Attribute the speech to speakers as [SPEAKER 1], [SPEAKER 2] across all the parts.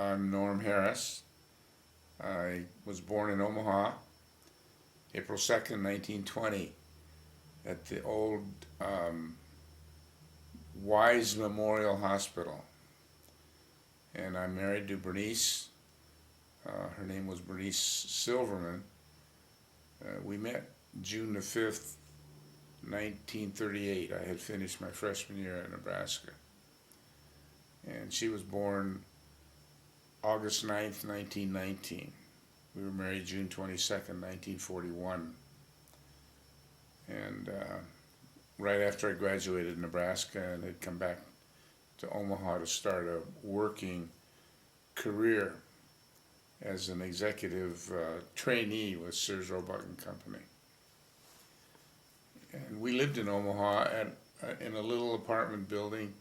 [SPEAKER 1] I'm Norm Harris. I was born in Omaha, April 2nd, 1920, at the old Wise Memorial Hospital. And I'm married to Bernice. Her name was Bernice Silverman. We met June the 5th, 1938. I had finished my freshman year at Nebraska. And she was born August 9th, 1919. We were married June 22nd, 1941. And right after I graduated Nebraska and had come back to Omaha to start a working career as an executive trainee with Sears Roebuck and Company. And we lived in Omaha in a little apartment building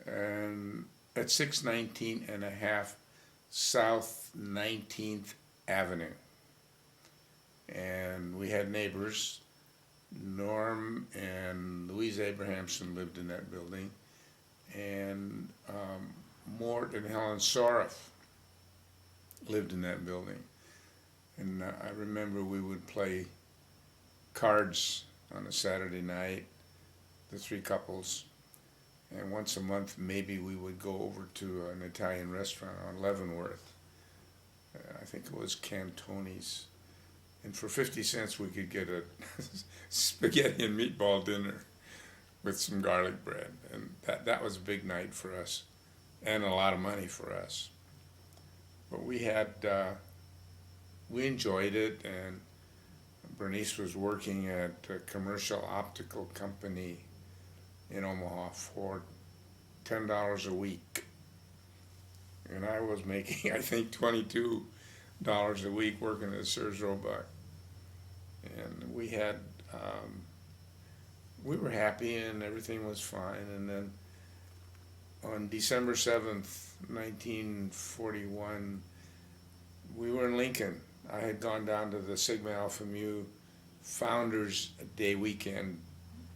[SPEAKER 1] and at 619 and a half South 19th Avenue. And we had neighbors. Norm and Louise Abrahamson lived in that building, and Mort and Helen Soroff lived in that building. And I remember we would play cards on a Saturday night, the three couples, and once a month maybe we would go over to an Italian restaurant on Leavenworth. I think it was Cantoni's. And for 50 cents we could get a spaghetti and meatball dinner with some garlic bread. And that was a big night for us and a lot of money for us. But we enjoyed it, and Bernice was working at a commercial optical company in Omaha for $10 a week. And I was making, I think, $22 a week working at Sears Roebuck. And we were happy and everything was fine. And then on December 7th, 1941, we were in Lincoln. I had gone down to the Sigma Alpha Mu Founders Day weekend.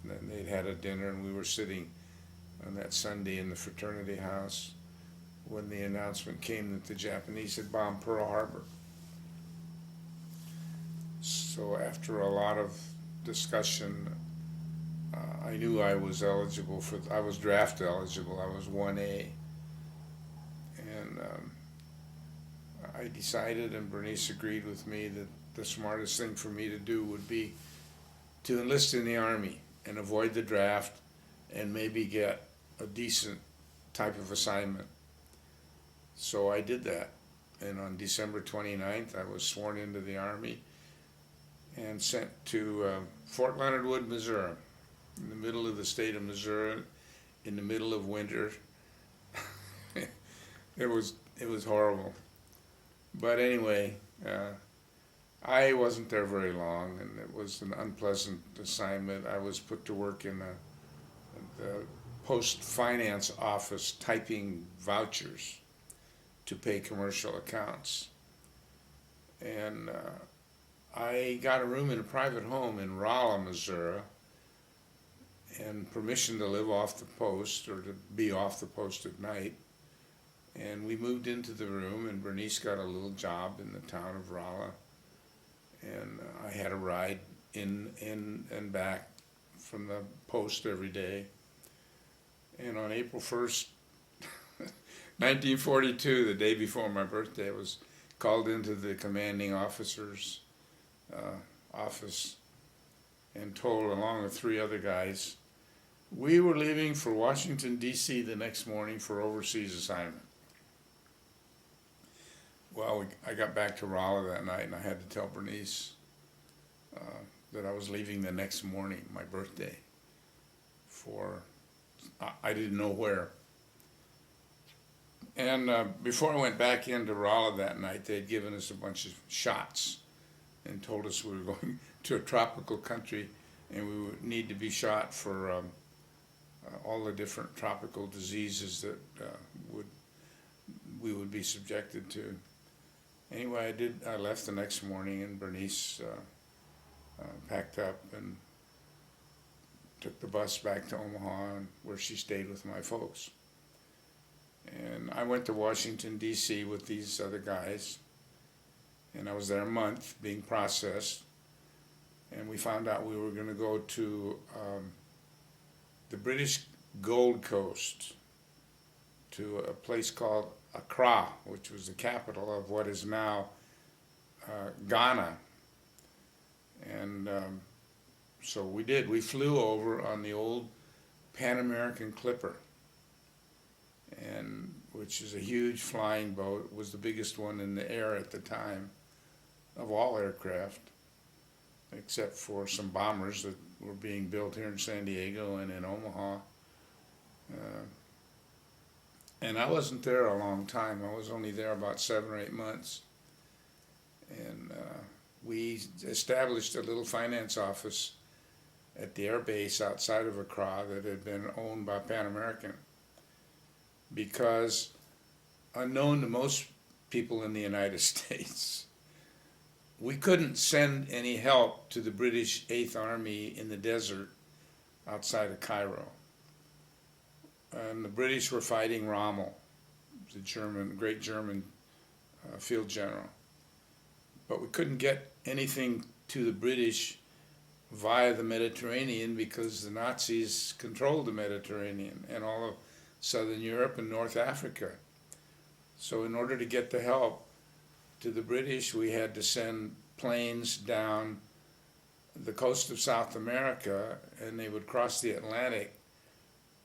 [SPEAKER 1] And they'd had a dinner, and we were sitting on that Sunday in the fraternity house when the announcement came that the Japanese had bombed Pearl Harbor. So after a lot of discussion, I knew I was eligible I was draft eligible. I was 1A. And I decided, and Bernice agreed with me, that the smartest thing for me to do would be to enlist in the Army and avoid the draft and maybe get a decent type of assignment. So I did that. And on December 29th, I was sworn into the Army and sent to Fort Leonard Wood, Missouri, in the middle of the state of Missouri, in the middle of winter. It was horrible. But anyway, I wasn't there very long, and it was an unpleasant assignment. I was put to work in the post finance office typing vouchers to pay commercial accounts. And I got a room in a private home in Rolla, Missouri, and permission to live off the post, or to be off the post at night. And we moved into the room, and Bernice got a little job in the town of Rolla. And I had a ride in and back from the post every day. And on April 1st, 1942, the day before my birthday, I was called into the commanding officer's office and told, along with three other guys, we were leaving for Washington, D.C. the next morning for overseas assignment. Well, I got back to Rolla that night, and I had to tell Bernice that I was leaving the next morning, my birthday, I didn't know where. And before I went back into Rolla that night, they had given us a bunch of shots and told us we were going to a tropical country and we would need to be shot for all the different tropical diseases that we would be subjected to. Anyway, I left the next morning, and Bernice packed up and took the bus back to Omaha, where she stayed with my folks. And I went to Washington, D.C. with these other guys, and I was there a month being processed. And we found out we were going to go to the British Gold Coast, to a place called Accra, which was the capital of what is now Ghana. And so we did. We flew over on the old Pan American Clipper, and which is a huge flying boat. It was the biggest one in the air at the time of all aircraft, except for some bombers that were being built here in San Diego and in Omaha. And I wasn't there a long time. I was only there about 7 or 8 months. And we established a little finance office at the air base outside of Accra that had been owned by Pan American, because unknown to most people in the United States, we couldn't send any help to the British 8th Army in the desert outside of Cairo. And the British were fighting Rommel, the great German field general. But we couldn't get anything to the British via the Mediterranean because the Nazis controlled the Mediterranean and all of Southern Europe and North Africa. So in order to get the help to the British, we had to send planes down the coast of South America, and they would cross the Atlantic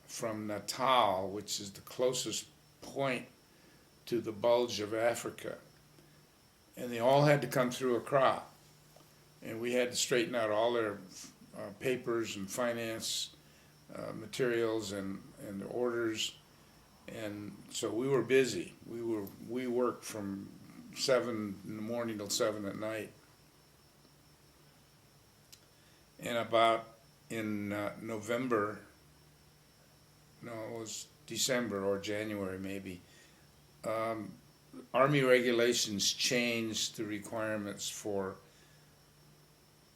[SPEAKER 1] from Natal, which is the closest point to the bulge of Africa. And they all had to come through Accra. And we had to straighten out all their papers and finance materials and orders. And so we were busy. We worked from 7 in the morning till 7 at night. And about in November, no, it was December or January maybe, Army regulations changed the requirements for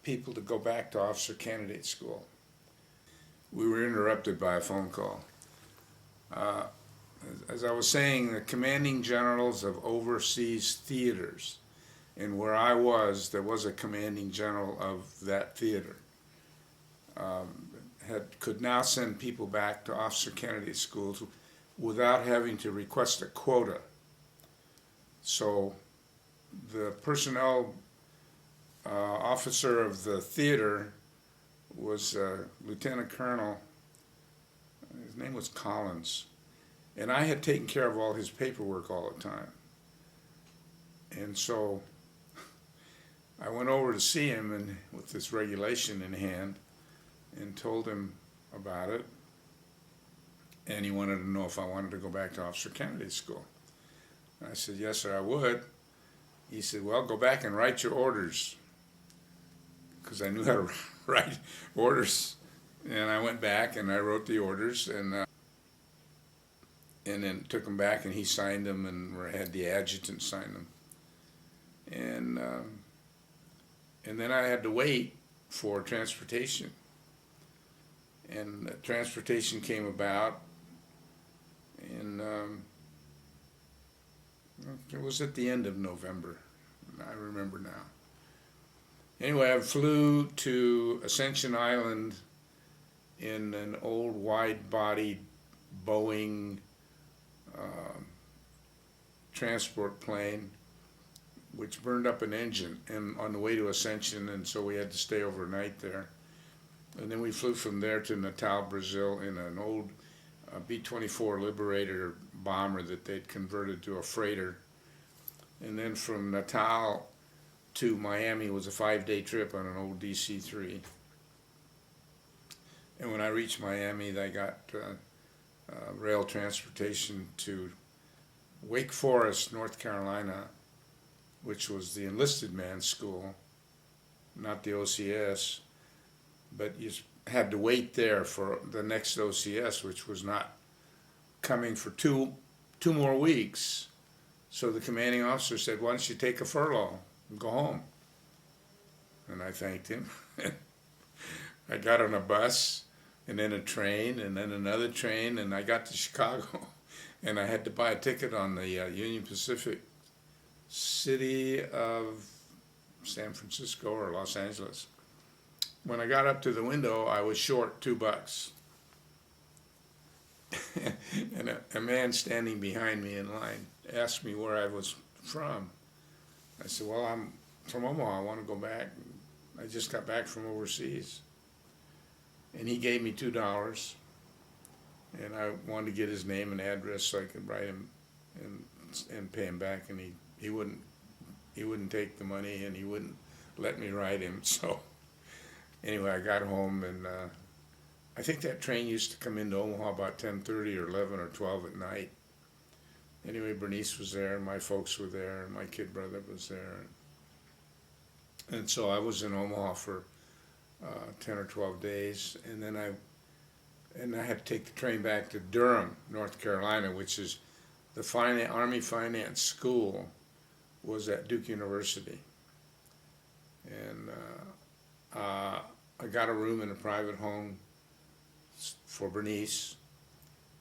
[SPEAKER 1] people to go back to officer candidate school. We were interrupted by a phone call. As I was saying, the commanding generals of overseas theaters, and where I was, there was a commanding general of that theater, could now send people back to officer candidate schools without having to request a quota. So the personnel officer of the theater was Lieutenant Colonel, his name was Collins, and I had taken care of all his paperwork all the time. And so I went over to see him and with this regulation in hand and told him about it, and he wanted to know if I wanted to go back to officer candidate school. I said, yes, sir, I would. He said, well, go back and write your orders, because I knew how to write orders. And I went back and I wrote the orders, and then took them back, and he signed them, and had the adjutant sign them. And then I had to wait for transportation. And transportation came about, and it was at the end of November. I remember now. Anyway, I flew to Ascension Island in an old wide-bodied Boeing transport plane, which burned up an engine on the way to Ascension, and so we had to stay overnight there. And then we flew from there to Natal, Brazil, in an old B-24 Liberator bomber that they'd converted to a freighter. And then from Natal to Miami was a 5-day trip on an old DC-3. And when I reached Miami, I got rail transportation to Wake Forest, North Carolina, which was the enlisted man's school, not the OCS. But you had to wait there for the next OCS, which was not coming for two more weeks. So the commanding officer said, why don't you take a furlough and go home? And I thanked him. I got on a bus, and then a train, and then another train, and I got to Chicago. and I had to buy a ticket on the Union Pacific City of San Francisco or Los Angeles. When I got up to the window, I was short $2. And a man standing behind me in line asked me where I was from. I said, well, I'm from Omaha. I want to go back. I just got back from overseas. And he gave me $2. And I wanted to get his name and address so I could write him and pay him back. And he wouldn't take the money, and he wouldn't let me write him. So anyway, I got home, and I think that train used to come into Omaha about 10:30 or 11 or 12 at night. Anyway, Bernice was there, and my folks were there, and my kid brother was there. And so I was in Omaha for 10 or 12 days, and then I had to take the train back to Durham, North Carolina, which is the Army Finance School was at Duke University. And I got a room in a private home for Bernice,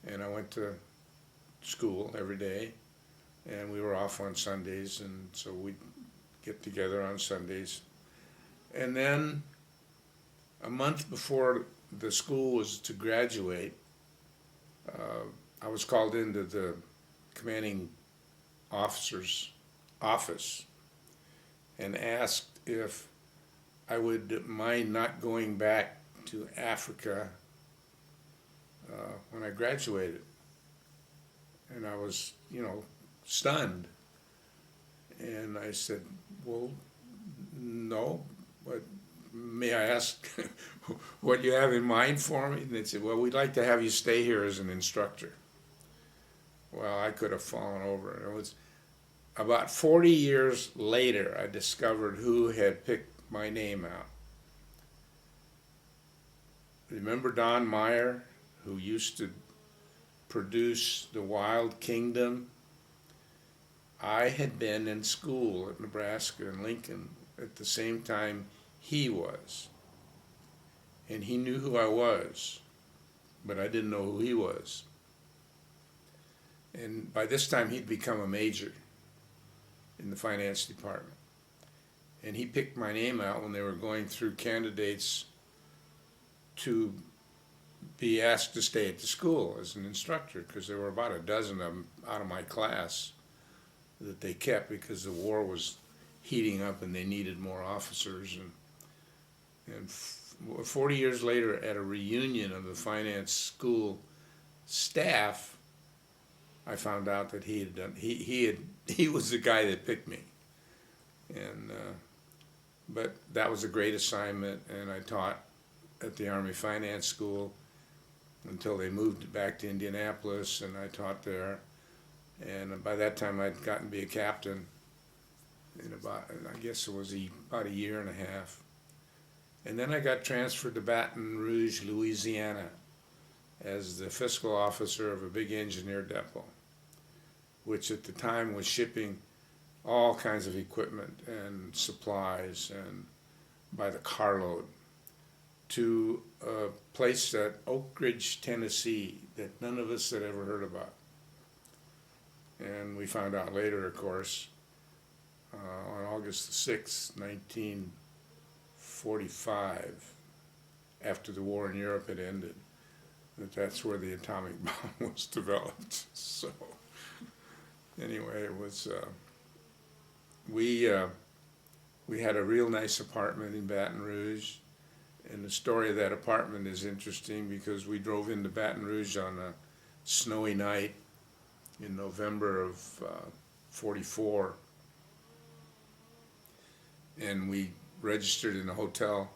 [SPEAKER 1] and I went to school every day, and we were off on Sundays, and so we'd get together on Sundays. And then a month before the school was to graduate, I was called into the commanding officer's office and asked if I would mind not going back to Africa when I graduated. And I was, stunned. And I said, well, no, but may I ask what you have in mind for me? And they said, well, we'd like to have you stay here as an instructor. Well, I could have fallen over. It was about 40 years later, I discovered who had picked my name out. Remember Don Meyer, who used to produce The Wild Kingdom? I had been in school at Nebraska and Lincoln at the same time he was. And he knew who I was, but I didn't know who he was. And by this time he'd become a major in the finance department. And he picked my name out when they were going through candidates to be asked to stay at the school as an instructor, because there were about a dozen of them out of my class that they kept because the war was heating up and they needed more officers. And 40 years later, at a reunion of the finance school staff, I found out that he was the guy that picked me. And but that was a great assignment, and I taught at the Army Finance School until they moved back to Indianapolis, and I taught there. And by that time, I'd gotten to be a captain in about a year and a half. And then I got transferred to Baton Rouge, Louisiana, as the fiscal officer of a big engineer depot, which at the time was shipping all kinds of equipment and supplies and by the carload to a place at Oak Ridge, Tennessee, that none of us had ever heard about. And we found out later, of course, on August the 6th, 1945, after the war in Europe had ended, that's where the atomic bomb was developed. So anyway, it was, we had a real nice apartment in Baton Rouge. And the story of that apartment is interesting because we drove into Baton Rouge on a snowy night in November of 44. And we registered in a hotel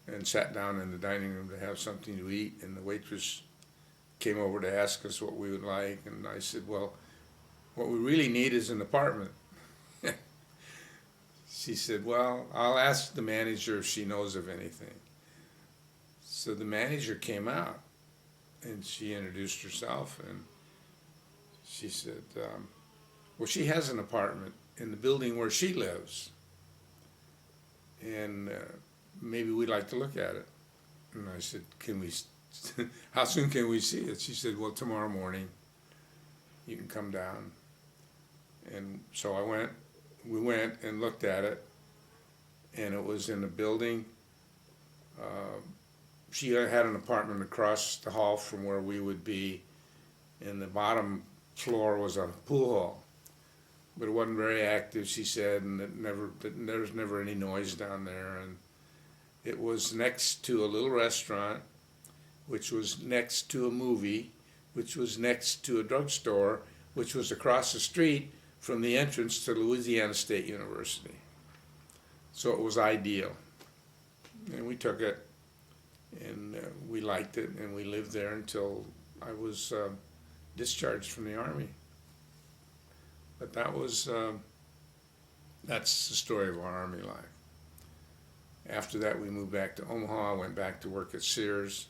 [SPEAKER 1] and sat down in the dining room to have something to eat. And the waitress came over to ask us what we would like. And I said, well, what we really need is an apartment. She said, well, I'll ask the manager if she knows of anything. So the manager came out, and she introduced herself, and she said, well, she has an apartment in the building where she lives, and maybe we'd like to look at it. And I said, how soon can we see it? She said, well, tomorrow morning. You can come down. And so we went and looked at it, and it was in a building. She had an apartment across the hall from where we would be, and the bottom floor was a pool hall. But it wasn't very active, she said, and there was never any noise down there. And it was next to a little restaurant, which was next to a movie, which was next to a drugstore, which was across the street from the entrance to Louisiana State University. So it was ideal. And we took it, and we liked it, and we lived there until I was discharged from the Army. But that's the story of our Army life. After that, we moved back to Omaha. I went back to work at Sears.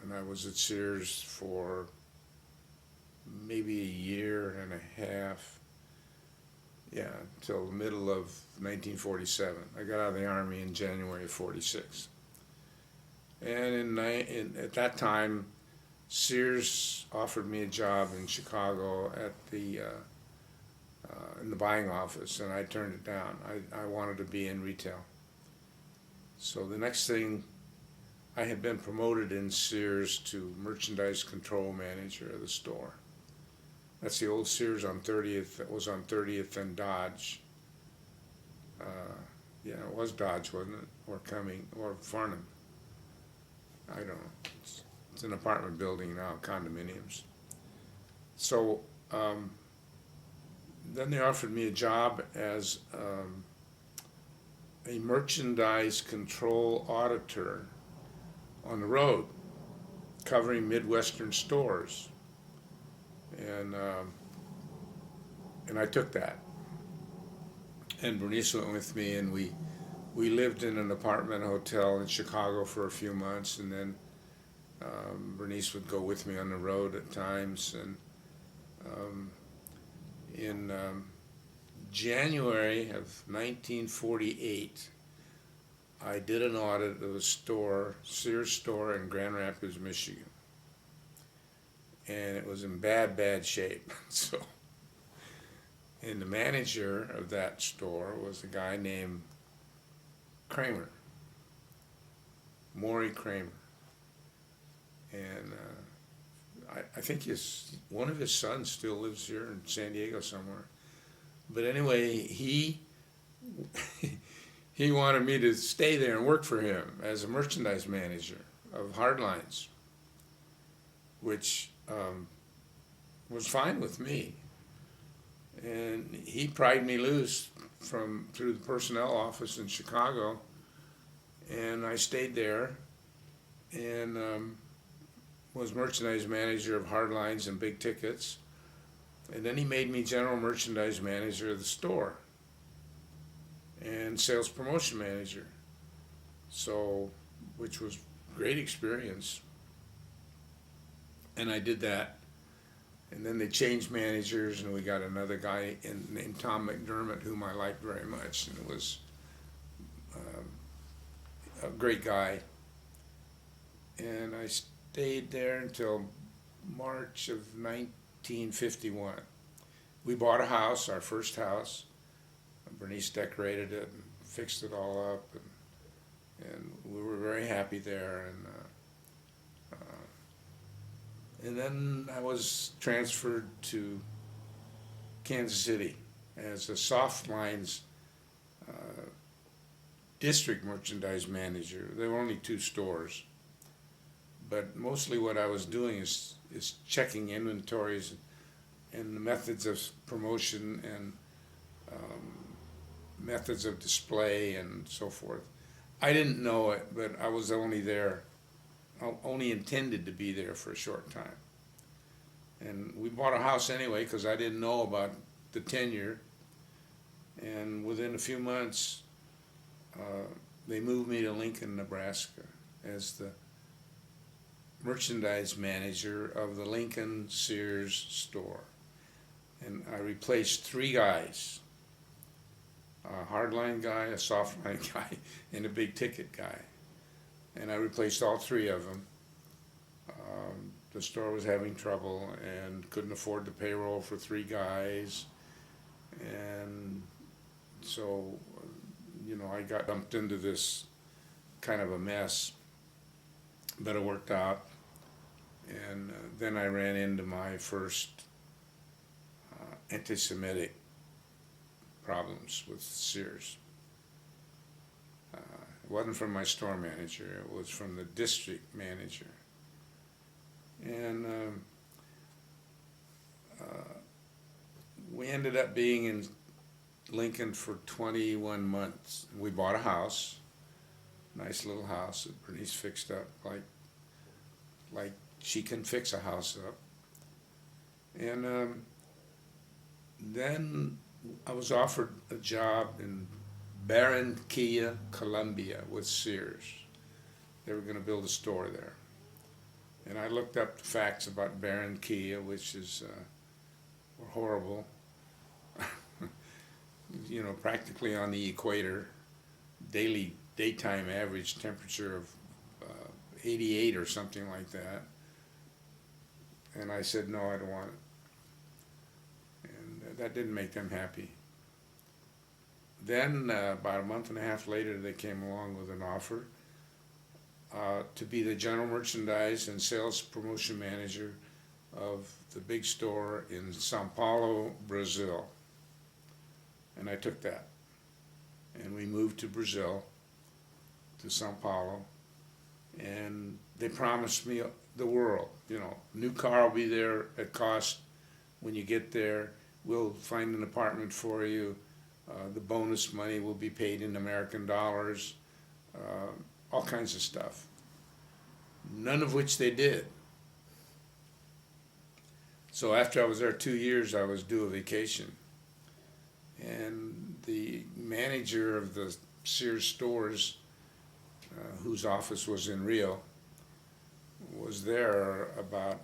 [SPEAKER 1] And I was at Sears for maybe a year and a half. Yeah, until the middle of 1947. I got out of the Army in January of 46. And at that time, Sears offered me a job in Chicago at in the buying office, and I turned it down. I wanted to be in retail. So the next thing, I had been promoted in Sears to merchandise control manager of the store. That's the old Sears on 30th. That was on 30th and Dodge. Yeah, it was Dodge, wasn't it? Or Farnham. I don't know. It's an apartment building now, condominiums. So then they offered me a job as a merchandise control auditor on the road, covering Midwestern stores. And I took that. And Bernice went with me, and we lived in an apartment hotel in Chicago for a few months, and then Bernice would go with me on the road at times. And in January of 1948, I did an audit of a store, Sears store in Grand Rapids, Michigan. And it was in bad shape. And the manager of that store was a guy named Kramer, Maury Kramer. And I think one of his sons still lives here in San Diego somewhere. But anyway, he wanted me to stay there and work for him as a merchandise manager of hardlines, which was fine with me. And he pried me loose through the personnel office in Chicago, and I stayed there and was merchandise manager of hardlines and big tickets. And then he made me general merchandise manager of the store and sales promotion manager. So, which was great experience. And I did that. And then they changed managers, and we got another guy named Tom McDermott, whom I liked very much, and was a great guy. And I stayed there until March of 1951. We bought a house, our first house. Bernice decorated it and fixed it all up, and we were very happy there. And then I was transferred to Kansas City as a soft lines district merchandise manager. There were only 2 stores, but mostly what I was doing is checking inventories and the methods of promotion and methods of display and so forth. I didn't know it, but I was only intended to be there for a short time. And we bought a house anyway because I didn't know about the tenure. And within a few months, they moved me to Lincoln, Nebraska as the merchandise manager of the Lincoln Sears store. And I replaced 3 guys, a hardline guy, a softline guy, and a big ticket guy. And I replaced all 3 of them. the store was having trouble and couldn't afford the payroll for 3 guys. And so, I got dumped into this kind of a mess, but it worked out. And then I ran into my first anti-Semitic problems with Sears. It wasn't from my store manager, it was from the district manager. And we ended up being in Lincoln for 21 months. We bought a house, nice little house that Bernice fixed up like she can fix a house up. And then I was offered a job in Barranquilla, Colombia with Sears. They were going to build a store there. And I looked up the facts about Barranquilla, which is were horrible. Practically on the equator, daytime average temperature of 88 or something like that. And I said, no, I don't want it. And that didn't make them happy. Then about a month and a half later, they came along with an offer to be the general merchandise and sales promotion manager of the big store in Sao Paulo, Brazil. And I took that. And we moved to Brazil, to Sao Paulo, and they promised me the world. New car will be there at cost when you get there. We'll find an apartment for you. The bonus money will be paid in American dollars. All kinds of stuff. None of which they did. So after I was there 2 years, I was due a vacation. And the manager of the Sears stores, whose office was in Rio, was there about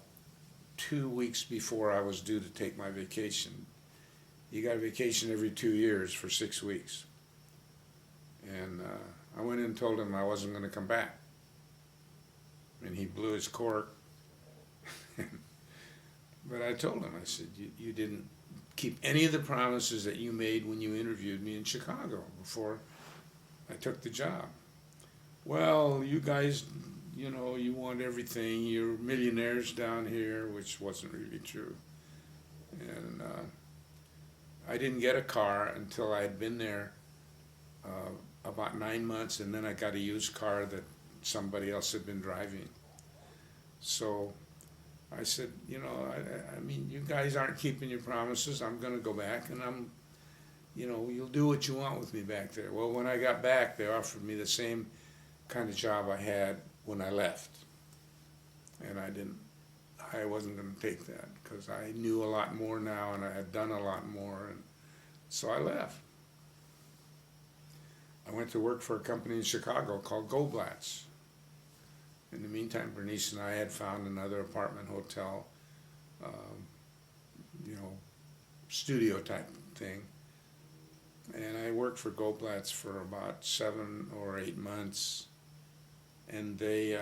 [SPEAKER 1] 2 weeks before I was due to take my vacation. You got a vacation every 2 years for 6 weeks. And I went in and told him I wasn't going to come back. And he blew his cork. But I told him, I said, you didn't keep any of the promises that you made when you interviewed me in Chicago before I took the job. Well, you guys, you want everything. You're millionaires down here, which wasn't really true. And I didn't get a car until I had been there about 9 months, and then I got a used car that somebody else had been driving. So I said, I mean, you guys aren't keeping your promises. I'm going to go back, and you'll do what you want with me back there. Well, when I got back, they offered me the same kind of job I had when I left. And I wasn't going to take that because I knew a lot more now and I had done a lot more. And so I left. I went to work for a company in Chicago called Goldblatt's. In the meantime, Bernice and I had found another apartment hotel, studio type thing. And I worked for Goldblatt's for about 7 or 8 months. And they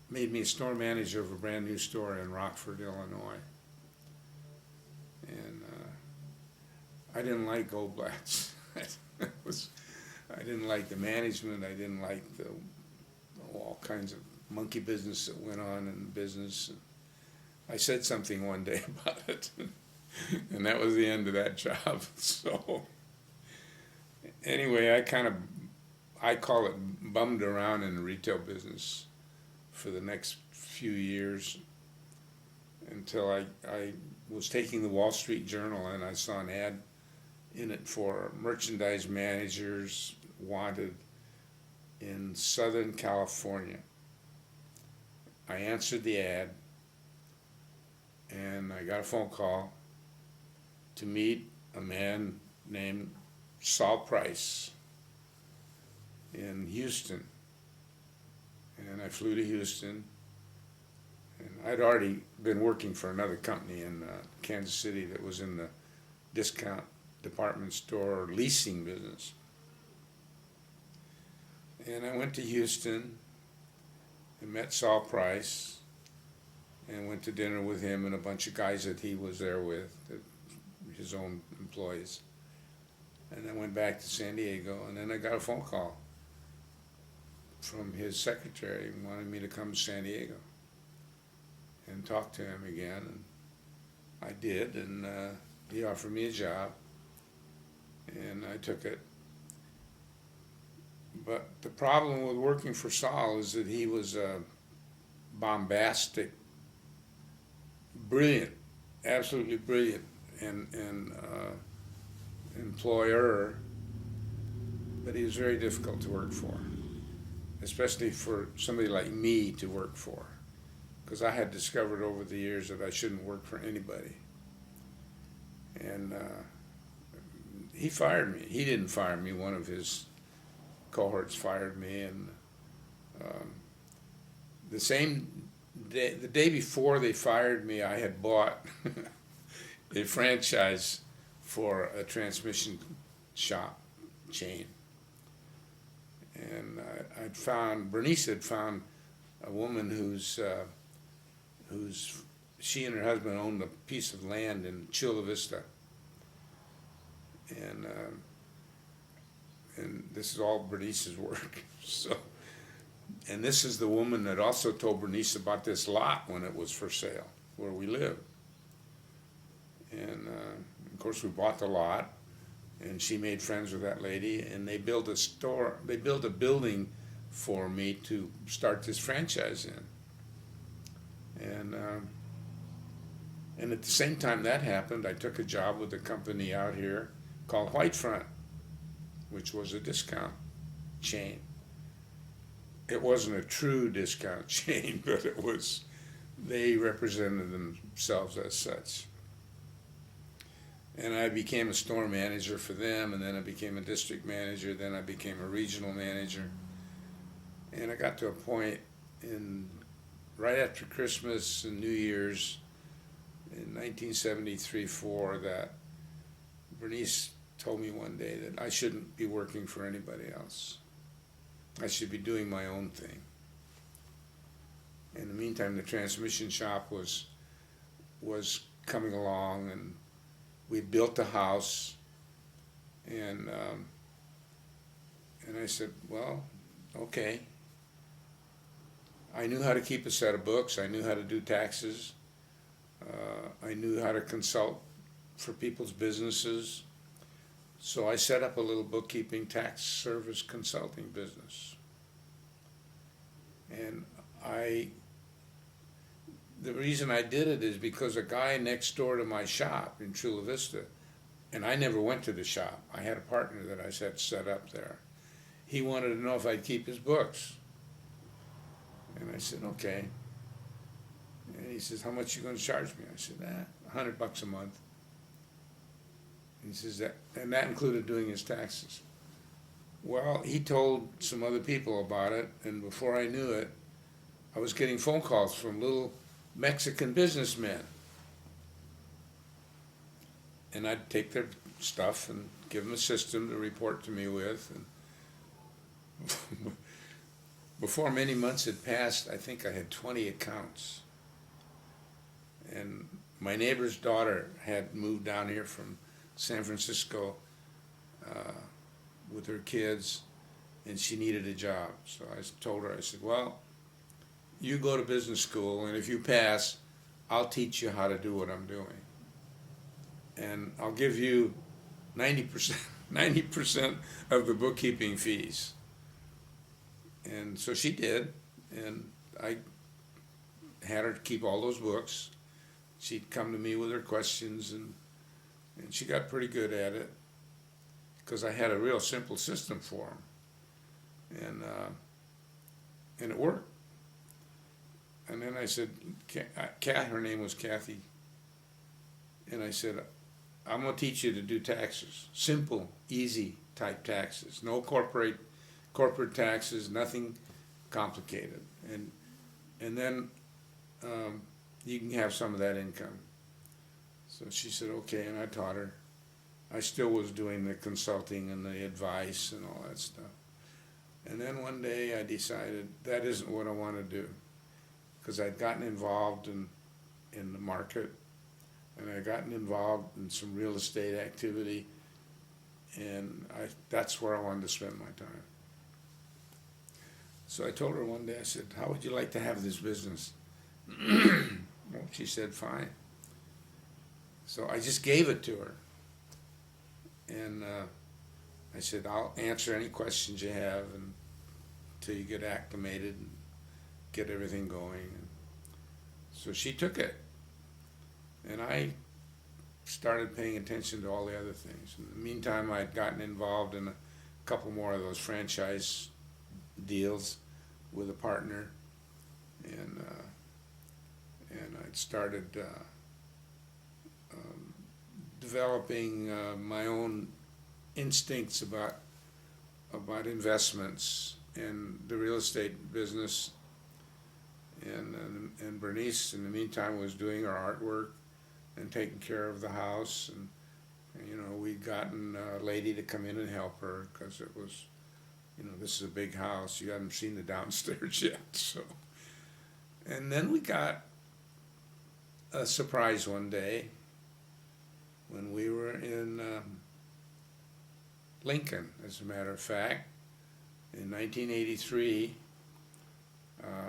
[SPEAKER 1] made me a store manager of a brand new store in Rockford, Illinois. And I didn't like Goldblatt's. I didn't like the management. I didn't like all kinds of monkey business that went on in the business. I said something one day about it, and that was the end of that job. So anyway, I call it bummed around in the retail business for the next few years until I was taking the Wall Street Journal and I saw an ad in it for merchandise managers wanted in Southern California. I answered the ad and I got a phone call to meet a man named Saul Price in Houston. And I flew to Houston, and I'd already been working for another company in Kansas City that was in the discount department store leasing business. And I went to Houston, and met Saul Price and went to dinner with him and a bunch of guys that he was there with, his own employees. And then went back to San Diego, and then I got a phone call from his secretary wanting me to come to San Diego and talk to him again. And I did, and he offered me a job, and I took it. But the problem with working for Saul is that he was a bombastic, brilliant, absolutely brilliant, and employer, but he was very difficult to work for, especially for somebody like me to work for, because I had discovered over the years that I shouldn't work for anybody. And he fired me. He didn't fire me. One of his cohorts fired me, and the same day, the day before they fired me, I had bought a franchise for a transmission shop chain. And Bernice had found a woman whose she and her husband owned a piece of land in Chula Vista. And this is all Bernice's work. So, and this is the woman that also told Bernice about this lot when it was for sale, where we lived. And of course we bought the lot, and she made friends with that lady, and they built a store, they built a building for me to start this franchise in. And at the same time that happened, I took a job with a company out here called Whitefront, which was a discount chain. It wasn't a true discount chain, but it was, they represented themselves as such. And I became a store manager for them, and then I became a district manager, then I became a regional manager. And I got to a point right after Christmas and New Year's in 1973-4 that Bernice told me one day that I shouldn't be working for anybody else. I should be doing my own thing. In the meantime, the transmission shop was coming along, and we built a house, and I said, well, okay. I knew how to keep a set of books. I knew how to do taxes. I knew how to consult for people's businesses. So I set up a little bookkeeping tax service consulting business. And the reason I did it is because a guy next door to my shop in Chula Vista, and I never went to the shop. I had a partner that I had set up there. He wanted to know if I'd keep his books. And I said, okay. And he says, how much you going to charge me? I said, $100 a month. He says and that included doing his taxes. Well, he told some other people about it, and before I knew it, I was getting phone calls from little Mexican businessmen. And I'd take their stuff and give them a system to report to me with. And before many months had passed, I think I had 20 accounts. And my neighbor's daughter had moved down here from San Francisco with her kids, and she needed a job. So I told her, I said, well, you go to business school, and if you pass, I'll teach you how to do what I'm doing. And I'll give you 90% of the bookkeeping fees. And so she did, and I had her keep all those books. She'd come to me with her questions, and she got pretty good at it because I had a real simple system for them. And it worked. And then I said, her name was Kathy, and I said, I'm going to teach you to do taxes. Simple, easy type taxes. No corporate taxes, nothing complicated. And then you can have some of that income. So she said, okay, and I taught her. I still was doing the consulting and the advice and all that stuff. And then one day I decided that isn't what I want to do, because I'd gotten involved in the market, and I'd gotten involved in some real estate activity, and that's where I wanted to spend my time. So I told her one day, I said, how would you like to have this business? Well, she said, fine. So I just gave it to her. And I said, I'll answer any questions you have until you get acclimated and get everything going. And so she took it. And I started paying attention to all the other things. In the meantime, I'd gotten involved in a couple more of those franchise deals with a partner. And I'd started developing my own instincts about investments and the real estate business. And Bernice, in the meantime, was doing her artwork and taking care of the house. And you know, we'd gotten a lady to come in and help her, because it was, you know, this is a big house. You haven't seen the downstairs yet. So, and then we got a surprise one day when we were in Lincoln, as a matter of fact, in 1983.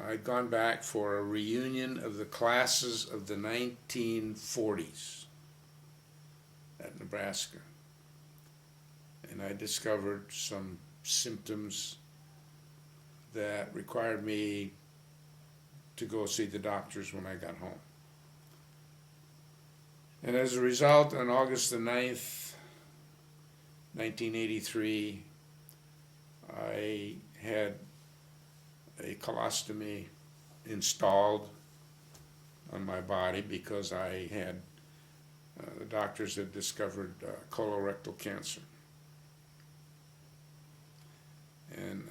[SPEAKER 1] I'd gone back for a reunion of the classes of the 1940s at Nebraska. And I discovered some symptoms that required me to go see the doctors when I got home. And as a result, on August the 9th, 1983, I had a colostomy installed on my body because I had, the doctors had discovered colorectal cancer. And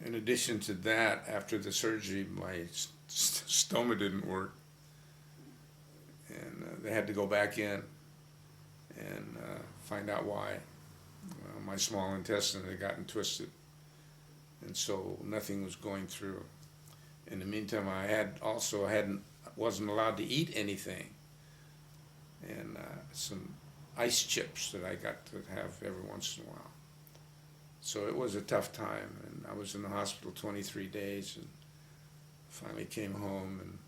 [SPEAKER 1] in addition to that, after the surgery, my stoma didn't work. And they had to go back in and find out why. Well, my small intestine had gotten twisted, and so nothing was going through. In the meantime, I wasn't allowed to eat anything, and some ice chips that I got to have every once in a while. So it was a tough time, and I was in the hospital 23 days, and finally came home, and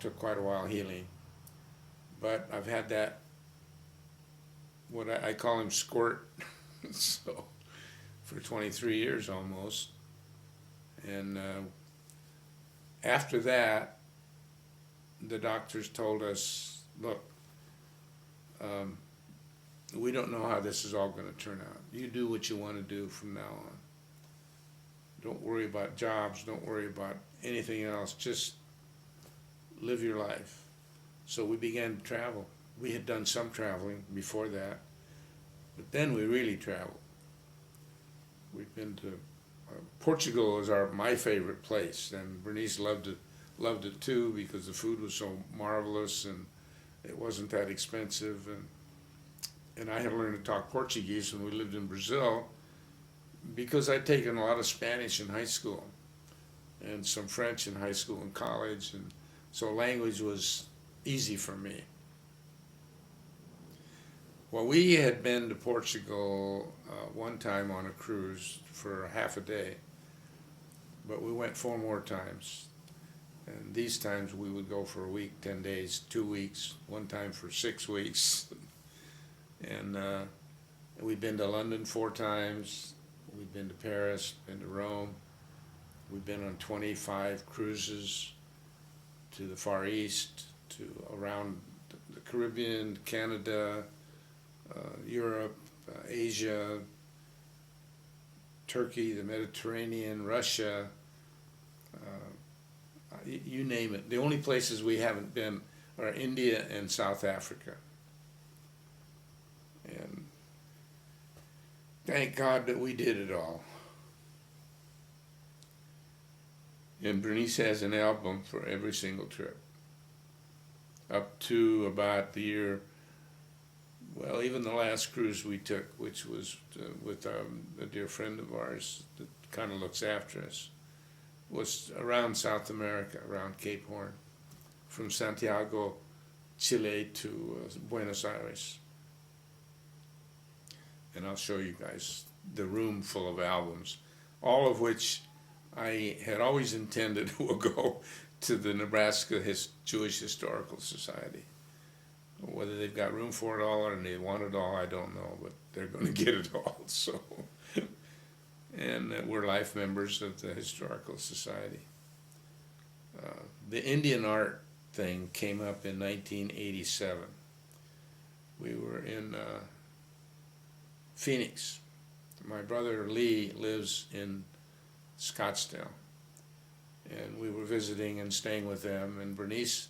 [SPEAKER 1] took quite a while healing. But I've had that, what I call him, squirt, so for 23 years almost. And after that, the doctors told us, look, we don't know how this is all going to turn out. You do what you want to do from now on. Don't worry about jobs, don't worry about anything else, just live your life. So we began to travel. We had done some traveling before that, but then we really traveled. We've been to Portugal is my favorite place, and Bernice loved it too, because the food was so marvelous and it wasn't that expensive. And I had learned to talk Portuguese when we lived in Brazil, because I'd taken a lot of Spanish in high school and some French in high school and college, and so language was easy for me. Well, we had been to Portugal one time on a cruise for half a day, but we went 4 more times. And these times we would go for a week, 10 days, 2 weeks, one time for 6 weeks. And we've been to London 4 times. We've been to Paris, been to Rome. We've been on 25 cruises to the Far East, to around the Caribbean, Canada, Europe, Asia, Turkey, the Mediterranean, Russia, you name it. The only places we haven't been are India and South Africa. And thank God that we did it all. And Bernice has an album for every single trip, up to about the year Well, even the last cruise we took, which was with a dear friend of ours that kind of looks after us, was around South America, around Cape Horn, from Santiago, Chile to Buenos Aires. And I'll show you guys the room full of albums, all of which I had always intended will go to the Nebraska Jewish Historical Society. Whether they've got room for it all or they want it all, I don't know, but they're going to get it all. So, and we're life members of the Historical Society. The Indian art thing came up in 1987. We were in Phoenix. My brother Lee lives in Scottsdale, and we were visiting and staying with them, and Bernice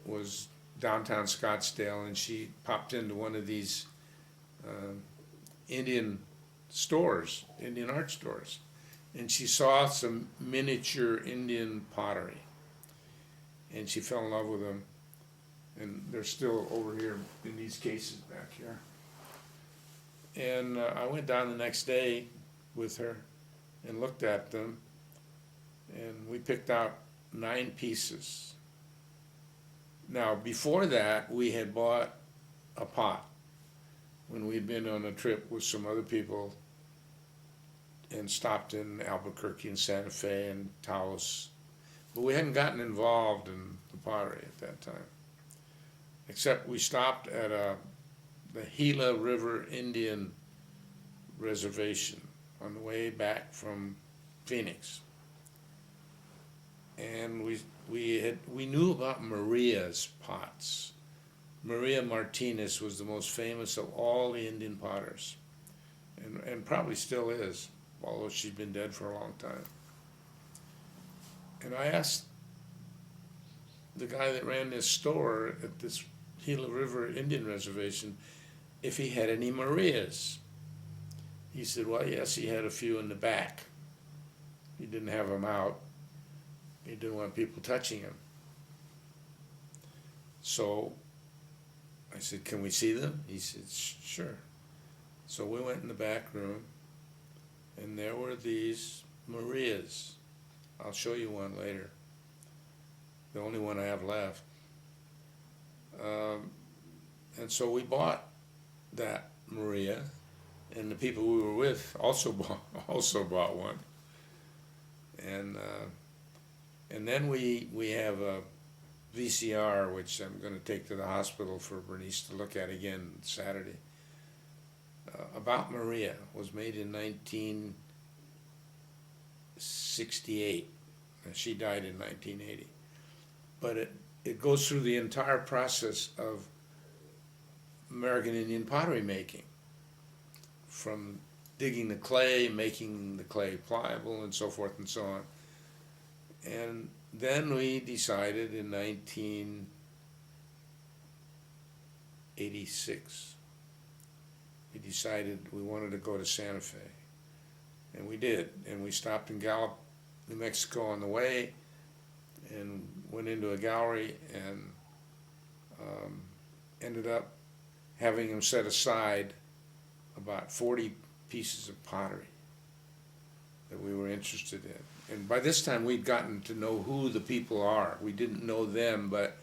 [SPEAKER 1] was downtown Scottsdale, and she popped into one of these Indian stores, Indian art stores, and she saw some miniature Indian pottery, and she fell in love with them, and they're still over here in these cases back here. And I went down the next day with her and looked at them, and we picked out 9 pieces. Now, before that, we had bought a pot when we'd been on a trip with some other people and stopped in Albuquerque and Santa Fe and Taos. But we hadn't gotten involved in the pottery at that time, except we stopped at the Gila River Indian Reservation on the way back from Phoenix. And we knew about Maria's pots. Maria Martinez was the most famous of all the Indian potters, and probably still is, although she'd been dead for a long time. And I asked the guy that ran this store at this Gila River Indian Reservation if he had any Marias. He said, well, yes, he had a few in the back. He didn't have them out. He didn't want people touching him. So I said, can we see them? He said, sure. So we went in the back room, and there were these Marias. I'll show you one later. The only one I have left. And so we bought that Maria, and the people we were with also bought one. And then we have a VCR, which I'm going to take to the hospital for Bernice to look at again Saturday. About Maria. Was made in 1968. She died in 1980. But it goes through the entire process of American Indian pottery making, from digging the clay, making the clay pliable, and so forth and so on. And then we decided in 1986, we wanted to go to Santa Fe. And we did. And we stopped in Gallup, New Mexico on the way, and went into a gallery and ended up having them set aside about 40 pieces of pottery that we were interested in. And by this time we'd gotten to know who the people are. We didn't know them, but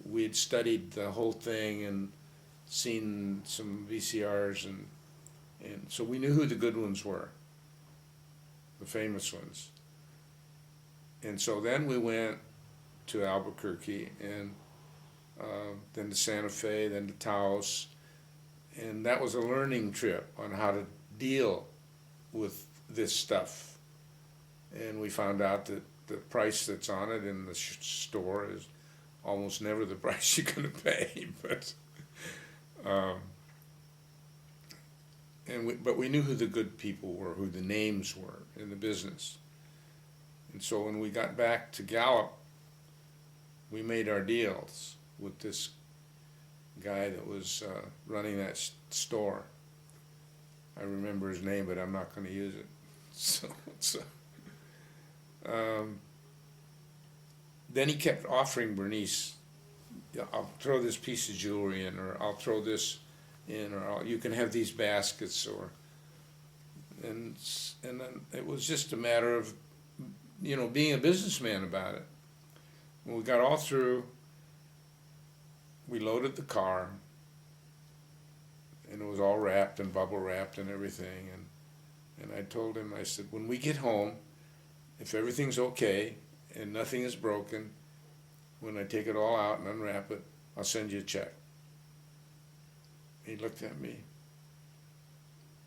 [SPEAKER 1] we'd studied the whole thing and seen some VCRs, and so we knew who the good ones were, the famous ones. And so then we went to Albuquerque, and then to Santa Fe, then to Taos, and that was a learning trip on how to deal with this stuff. And we found out that the price that's on it in the store is almost never the price you're going to pay. But we knew who the good people were, who the names were in the business. And so when we got back to Gallup, we made our deals with this guy that was running that store. I remember his name, but I'm not going to use it. Then he kept offering Bernice yeah, I'll throw this piece of jewelry in, or I'll throw this in, or you can have these baskets, and then it was just a matter of, being a businessman about it. When we got all through, we loaded the car, and it was all wrapped and bubble wrapped and everything, and I told him, I said, when we get home, if everything's okay and nothing is broken, when I take it all out and unwrap it, I'll send you a check. He looked at me.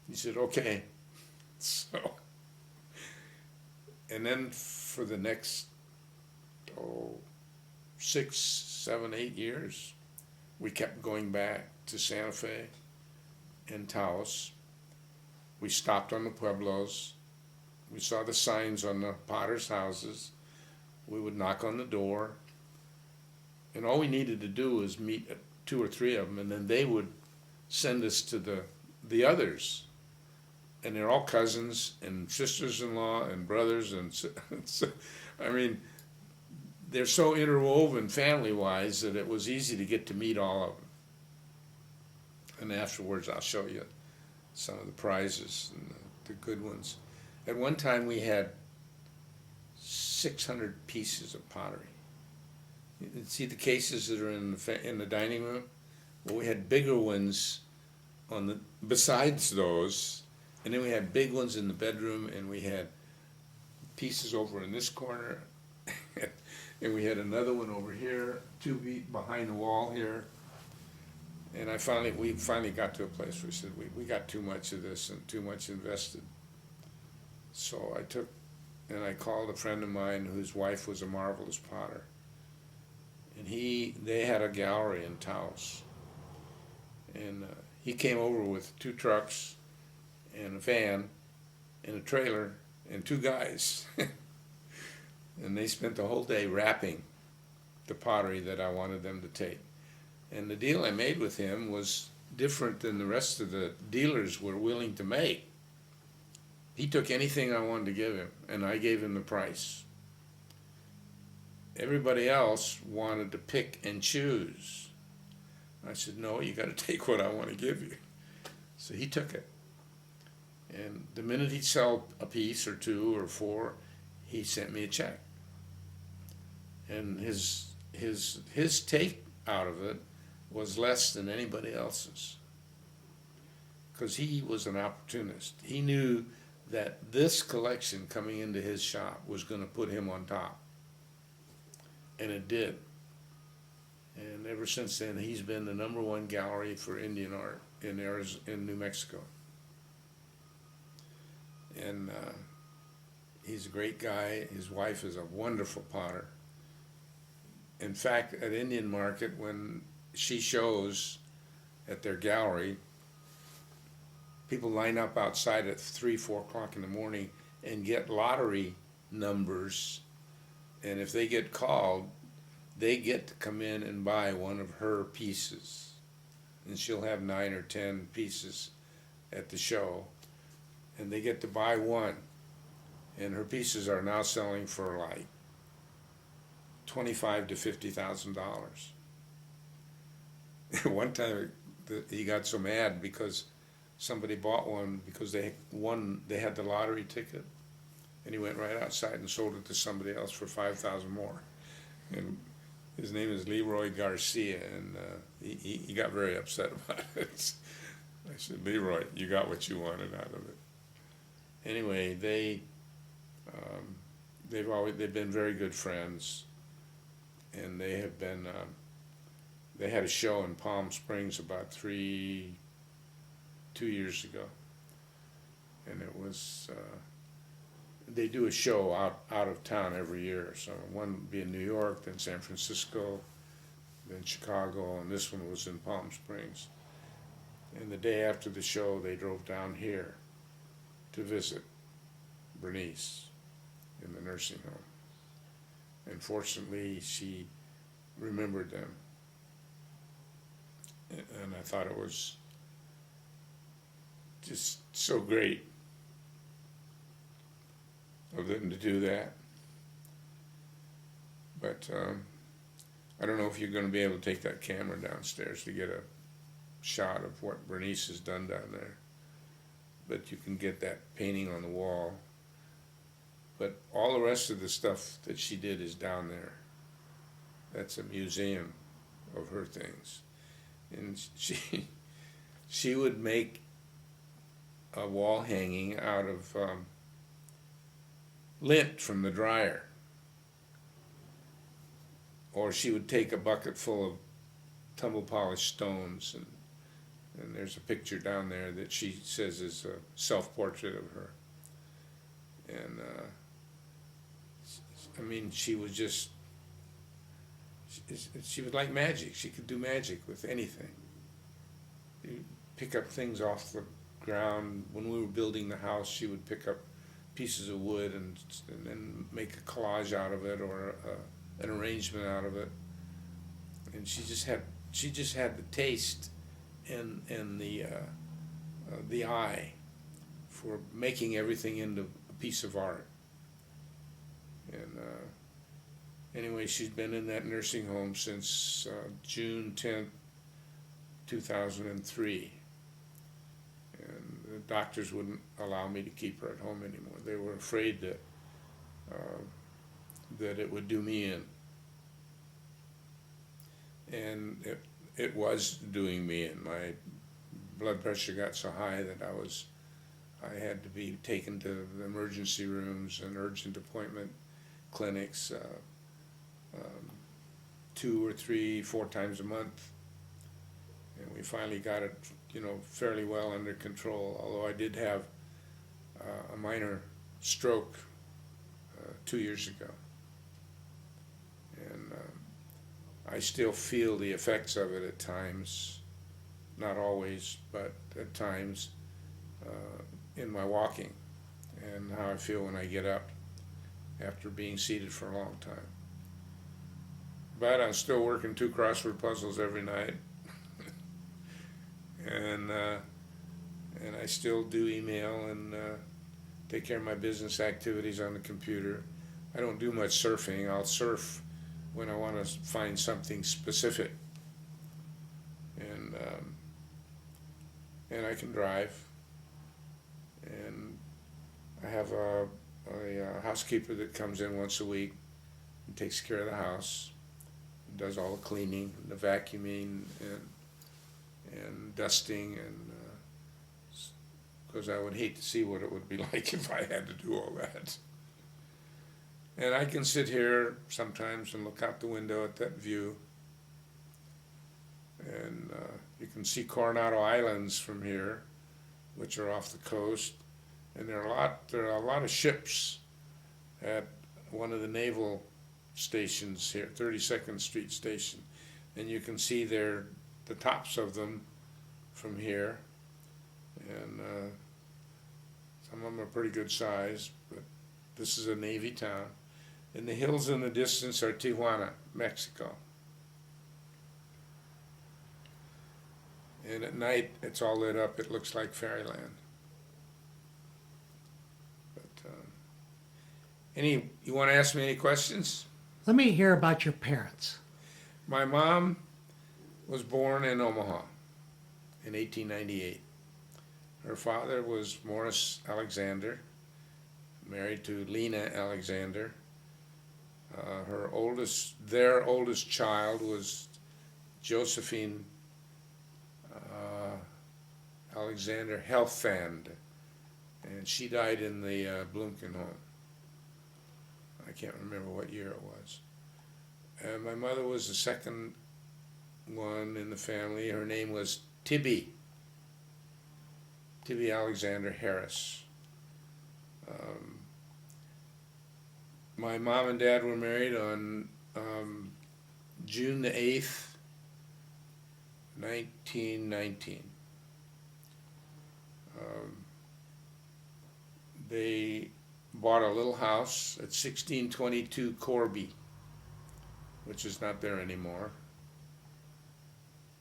[SPEAKER 1] He said, okay. So, and then for the next, 6, 7, 8 years, we kept going back to Santa Fe and Taos. We stopped on the pueblos. We saw the signs on the potters' houses. We would knock on the door. And all we needed to do was meet 2 or 3 of them, and then they would send us to the others. And they're all cousins and sisters-in-law and brothers. And so, I mean, they're so interwoven family-wise that it was easy to get to meet all of them. And afterwards, I'll show you some of the prizes and the good ones. At one time, we had 600 pieces of pottery. You see the cases that are in the dining room? Well, we had bigger ones besides those, and then we had big ones in the bedroom, and we had pieces over in this corner, and we had another one over here, 2 feet behind the wall here. And we finally got to a place where we said, we got too much of this and too much invested. So I called a friend of mine whose wife was a marvelous potter. And they had a gallery in Taos. And he came over with 2 trucks and a van and a trailer and 2 guys. And they spent the whole day wrapping the pottery that I wanted them to take. And the deal I made with him was different than the rest of the dealers were willing to make. He took anything I wanted to give him, and I gave him the price. Everybody else wanted to pick and choose. I said, no, you got to take what I want to give you. So he took it. And the minute he'd sell a piece or 2 or 4, he sent me a check. And his take out of it was less than anybody else's, because he was an opportunist. He knew that this collection coming into his shop was going to put him on top, and it did. And ever since then, he's been the #1 gallery for Indian art in New Mexico. And he's a great guy. His wife is a wonderful potter. In fact, at Indian Market, when she shows at their gallery, people line up outside at 3, 4 o'clock in the morning and get lottery numbers. And if they get called, they get to come in and buy one of her pieces. And she'll have 9 or 10 pieces at the show. And they get to buy one. And her pieces are now selling for like $25,000 to $50,000. One time he got so mad because somebody bought one because they had the lottery ticket, and he went right outside and sold it to somebody else for $5,000 more. And his name is Leroy Garcia, and he got very upset about it. I said, Leroy, you got what you wanted out of it. Anyway, they've been very good friends, and they have been. They had a show in Palm Springs about 2 years ago, and it was. They do a show out of town every year. So one would be in New York, then San Francisco, then Chicago, and this one was in Palm Springs. And the day after the show, they drove down here to visit Bernice in the nursing home. And fortunately, she remembered them. And I thought it was just so great of them to do that. But I don't know if you're going to be able to take that camera downstairs to get a shot of what Bernice has done down there, but you can get that painting on the wall. But all the rest of the stuff that she did is down there. That's a museum of her things. And she would make a wall hanging out of lint from the dryer. Or she would take a bucket full of tumble polished stones, and there's a picture down there that she says is a self-portrait of her. And I mean, she was just, she was like magic. She could do magic with anything. You pick up things off the ground. When we were building the house, she would pick up pieces of wood and then make a collage out of it, or an arrangement out of it. And she just had the taste and the eye for making everything into a piece of art. And anyway, she's been in that nursing home since June 10th, 2003. And the doctors wouldn't allow me to keep her at home anymore. They were afraid that it would do me in. And it was doing me in. My blood pressure got so high that I had to be taken to the emergency rooms and urgent appointment clinics 2 or 3, 4 times a month. And we finally got it, fairly well under control, although I did have a minor stroke 2 years ago. And I still feel the effects of it at times, not always, but at times in my walking, and how I feel when I get up after being seated for a long time. But I'm still working 2 crossword puzzles every night. And I still do email and take care of my business activities on the computer. I don't do much surfing. I'll surf when I want to find something specific. And I can drive. And I have a housekeeper that comes in once a week and takes care of the house, and does all the cleaning, and the vacuuming, and dusting, and because I would hate to see what it would be like if I had to do all that. And I can sit here sometimes and look out the window at that view, and you can see Coronado Islands from here, which are off the coast, and there are a lot of ships at one of the naval stations here, 32nd Street Station, and you can see the tops of them from here, and some of them are pretty good size, but this is a Navy town. And the hills in the distance are Tijuana, Mexico. And at night, it's all lit up. It looks like fairyland. But you want to ask me any questions?
[SPEAKER 2] Let me hear about your parents.
[SPEAKER 1] My mom was born in Omaha in 1898. Her father was Morris Alexander, married to Lena Alexander. Their oldest child was Josephine Alexander Helfand, and she died in the Blumkin home. I can't remember what year it was. And my mother was the second one in the family. Her name was Tibby Alexander Harris. My mom and dad were married on June the 8th, 1919. They bought a little house at 1622 Corby, which is not there anymore.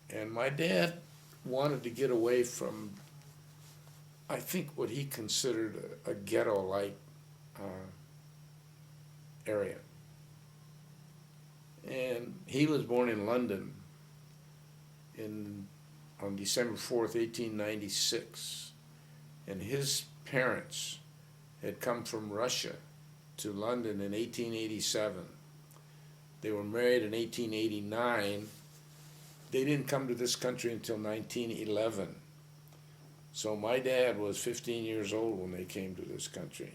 [SPEAKER 1] And my dad wanted to get away from, I think, what he considered a ghetto-like area. And he was born in London on December 4th, 1896. And his parents had come from Russia to London in 1887. They were married in 1889. They didn't come to this country until 1911. So my dad was 15 years old when they came to this country.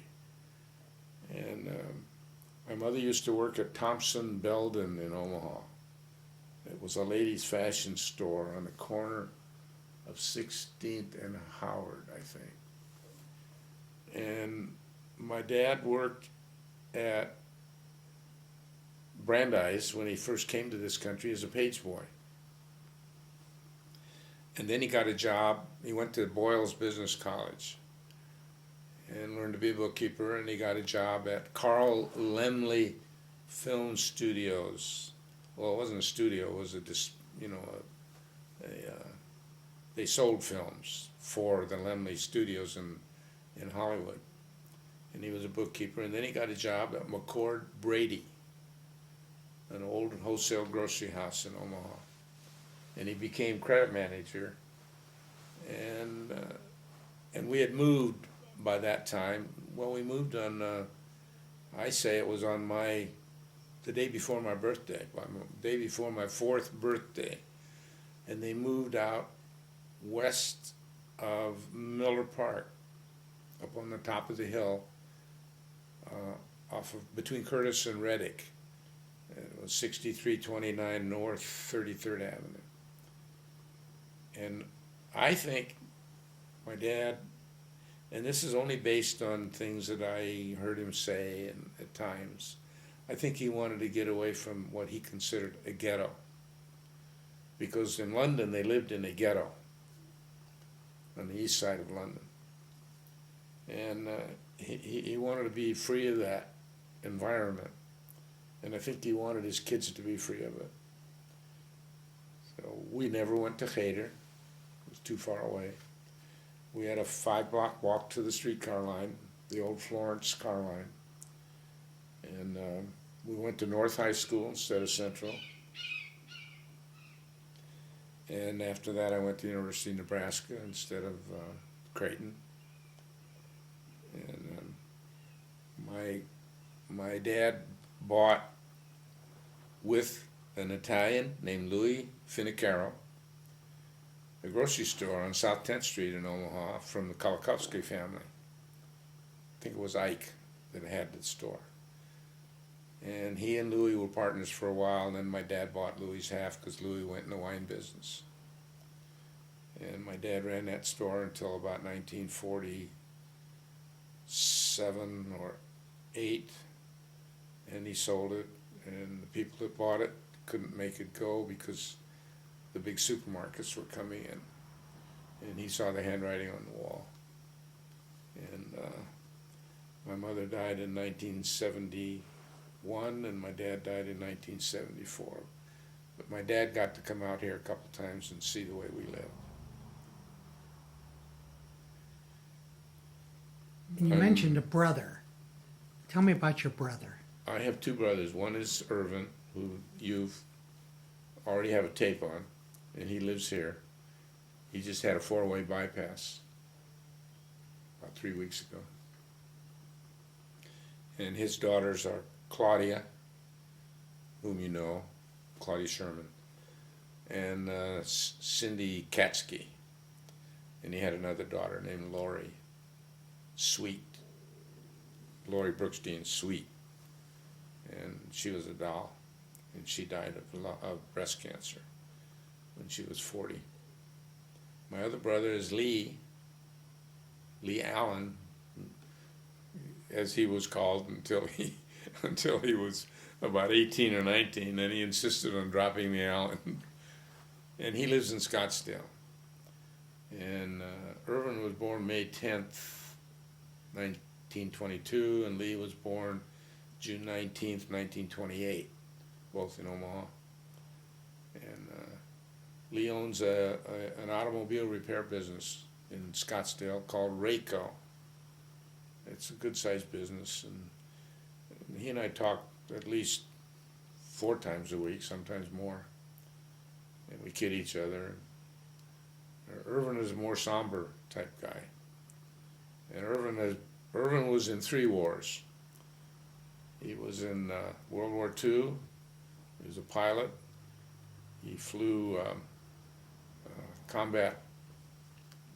[SPEAKER 1] And my mother used to work at Thompson Belden in Omaha. It was a ladies' fashion store on the corner of 16th and Howard, I think. And my dad worked at Brandeis when he first came to this country as a page boy. And then he got a job. He went to Boyles Business College and learned to be a bookkeeper, and he got a job at Carl Laemmle Film Studios. Well, it wasn't a studio, it was they sold films for the Laemmle Studios in Hollywood. And he was a bookkeeper, and then he got a job at McCord Brady, an old wholesale grocery house in Omaha. And he became credit manager, and we had moved by that time. Well, we moved on, I say it was on the day before my birthday, the day before my 4th birthday, and they moved out west of Miller Park, up on the top of the hill, between Curtis and Reddick. It was 6329 North 33rd Avenue. And I think my dad, and this is only based on things that I heard him say and at times, I think he wanted to get away from what he considered a ghetto. Because in London, they lived in a ghetto on the east side of London. And he wanted to be free of that environment. And I think he wanted his kids to be free of it. So we never went to Cheder. It was too far away. We had a 5-block walk to the streetcar line, the old Florence car line. And we went to North High School instead of Central. And after that, I went to University of Nebraska instead of Creighton. And my dad bought with an Italian named Louis Finicaro a grocery store on South 10th Street in Omaha from the Kolakowski family. I think it was Ike that had the store. And he and Louis were partners for a while, and then my dad bought Louis's half because Louis went in the wine business. And my dad ran that store until about 1947 or 8, and he sold it, and the people that bought it couldn't make it go because the big supermarkets were coming in, and he saw the handwriting on the wall. And my mother died in 1971, and my dad died in 1974. But my dad got to come out here a couple times and see the way we live.
[SPEAKER 2] And you mentioned a brother. Tell me about your brother.
[SPEAKER 1] I have 2 brothers. One is Irvin, who you've already have a tape on, and he lives here. He just had a 4-way bypass about 3 weeks ago. And his daughters are Claudia, whom you know, Claudia Sherman, and Cindy Katsky. And he had another daughter named Lori Sweet, Lori Brookstein Sweet. And she was a doll, and she died of breast cancer when she was 40. My other brother is Lee Allen, as he was called until he was about 18 or 19. Then he insisted on dropping the Allen, and he lives in Scottsdale. And Irvin was born May 10th, 1922, and Lee was born June 19th, 1928, both in Omaha. And Lee owns an automobile repair business in Scottsdale called Rayco. It's a good-sized business, and he and I talk at least 4 times a week, sometimes more. And we kid each other. Irvin is a more somber type guy. And Irvin was in 3 wars. He was in World War II. He was a pilot. He flew combat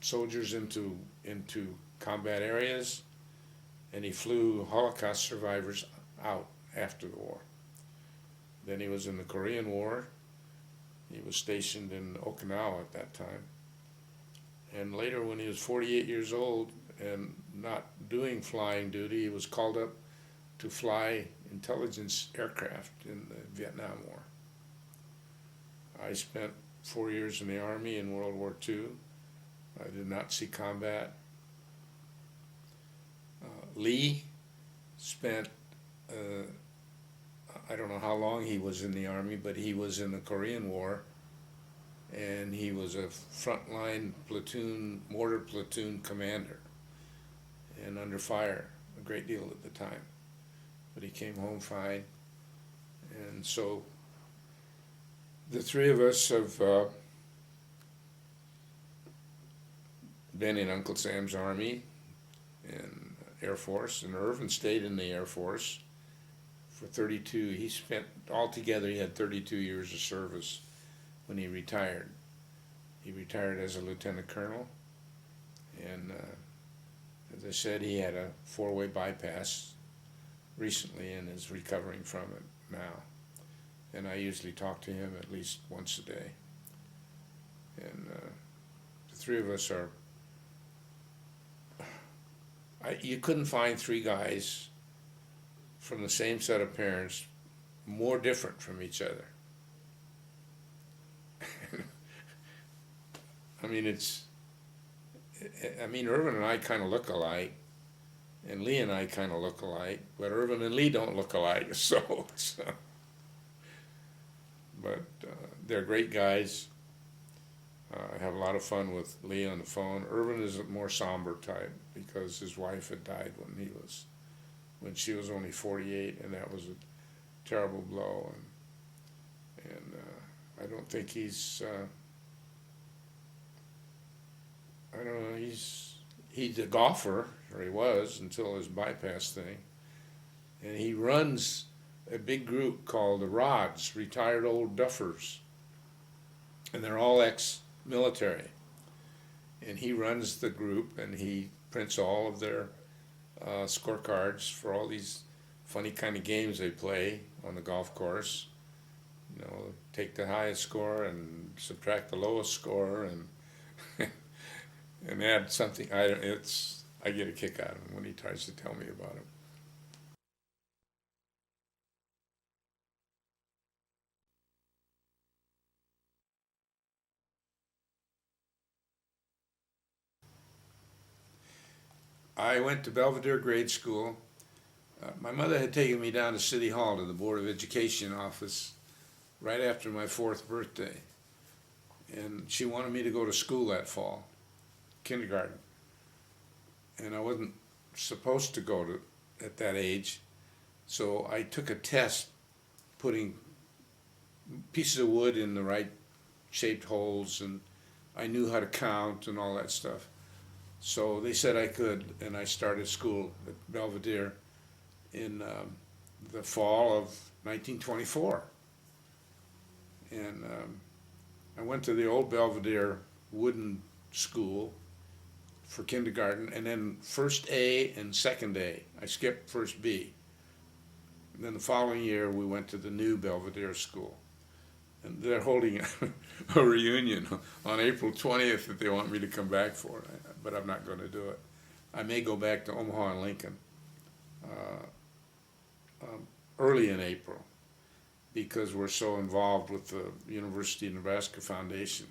[SPEAKER 1] soldiers into combat areas, and he flew Holocaust survivors out after the war. Then he was in the Korean War. He was stationed in Okinawa at that time. And later, when he was 48 years old and not doing flying duty, he was called up to fly intelligence aircraft in the Vietnam War. I spent 4 years in the Army in World War II. I did not see combat. Lee spent, I don't know how long he was in the Army, but he was in the Korean War, and he was a frontline platoon, mortar platoon commander, and under fire a great deal at the time. But he came home fine, and so the 3 of us have been in Uncle Sam's Army and Air Force, and Irvin stayed in the Air Force for 32. He spent, altogether, he had 32 years of service when he retired. He retired as a lieutenant colonel, and as I said, he had a 4-way bypass recently and is recovering from it now. And I usually talk to him at least once a day. And the 3 of us are, you couldn't find 3 guys from the same set of parents more different from each other. I mean, Irvin and I kind of look alike, and Lee and I kind of look alike, but Irvin and Lee don't look alike, so but they're great guys. I have a lot of fun with Lee on the phone. Irvin is a more somber type because his wife had died when she was only 48, and that was a terrible blow. And I don't think he's. I don't know. He's a golfer, or he was until his bypass thing, and he runs a big group called the Rods, Retired Old Duffers, and they're all ex-military. And he runs the group, and he prints all of their scorecards for all these funny kind of games they play on the golf course. You know, take the highest score and subtract the lowest score, and and add something. I get a kick out of him when he tries to tell me about it. I went to Belvedere Grade School. My mother had taken me down to City Hall to the Board of Education office right after my 4th birthday. And she wanted me to go to school that fall, kindergarten. And I wasn't supposed to go to at that age, so I took a test putting pieces of wood in the right shaped holes, and I knew how to count and all that stuff. So they said I could, and I started school at Belvedere in the fall of 1924. And I went to the old Belvedere wooden school for kindergarten, and then first A and second A. I skipped first B. And then the following year, we went to the new Belvedere school. And they're holding a reunion on April 20th that they want me to come back for, but I'm not going to do it. I may go back to Omaha and Lincoln early in April because we're so involved with the University of Nebraska Foundation.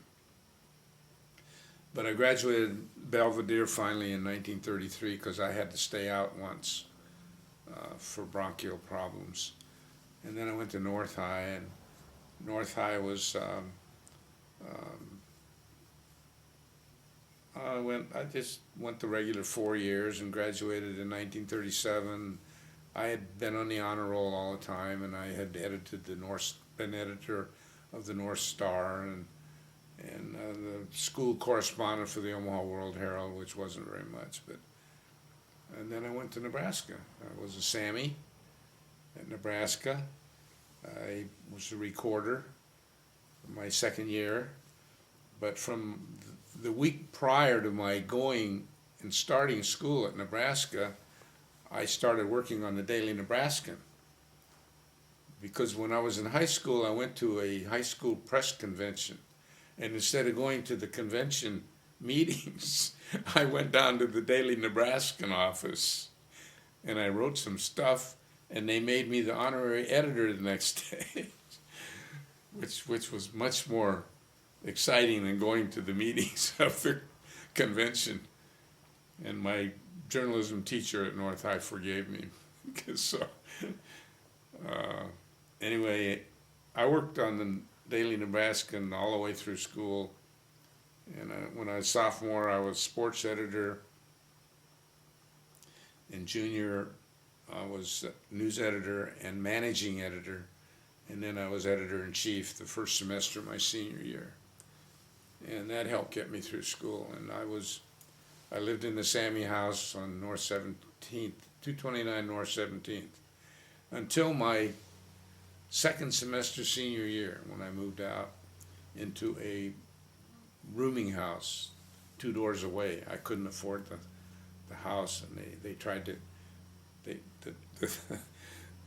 [SPEAKER 1] But I graduated Belvedere finally in 1933 because I had to stay out once for bronchial problems. And then I went to North High, and North High was, I just went the regular 4 years and graduated in 1937, I had been on the honor roll all the time, and I had edited been editor of the North Star, and the school correspondent for the Omaha World Herald, which wasn't very much. And then I went to Nebraska. I was a Sammy at Nebraska. I was a recorder my second year, but from the week prior to my going and starting school at Nebraska, I started working on the Daily Nebraskan. Because when I was in high school, I went to a high school press convention, and instead of going to the convention meetings, I went down to the Daily Nebraskan office, and I wrote some stuff, and they made me the honorary editor the next day, which was much more exciting than going to the meetings of the convention. And my journalism teacher at North High forgave me. Anyway, I worked on the Daily Nebraskan all the way through school. And when I was a sophomore, I was sports editor. In junior, I was news editor and managing editor. And then I was editor-in-chief the first semester of my senior year. And that helped get me through school. And I lived in the Sammy house on North 17th, 229 North 17th, until my second semester senior year, when I moved out into a rooming house 2 doors away. I couldn't afford the house, and they tried to,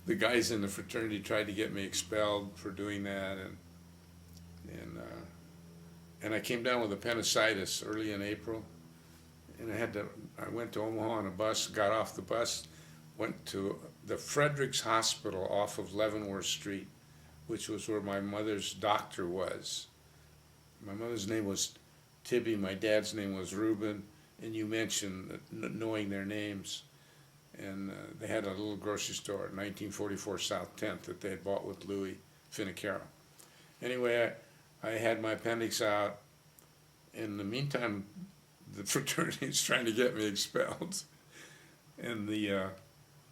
[SPEAKER 1] the guys in the fraternity tried to get me expelled for doing that, and I came down with appendicitis early in April, and I went to Omaha on a bus, got off the bus, went to the Fredericks Hospital off of Leavenworth Street, which was where my mother's doctor was. My mother's name was Tibby, my dad's name was Reuben, and you mentioned knowing their names. And they had a little grocery store at 1944 South 10th that they had bought with Louis Finocchiaro. Anyway, I had my appendix out. In the meantime, the fraternity is trying to get me expelled. And the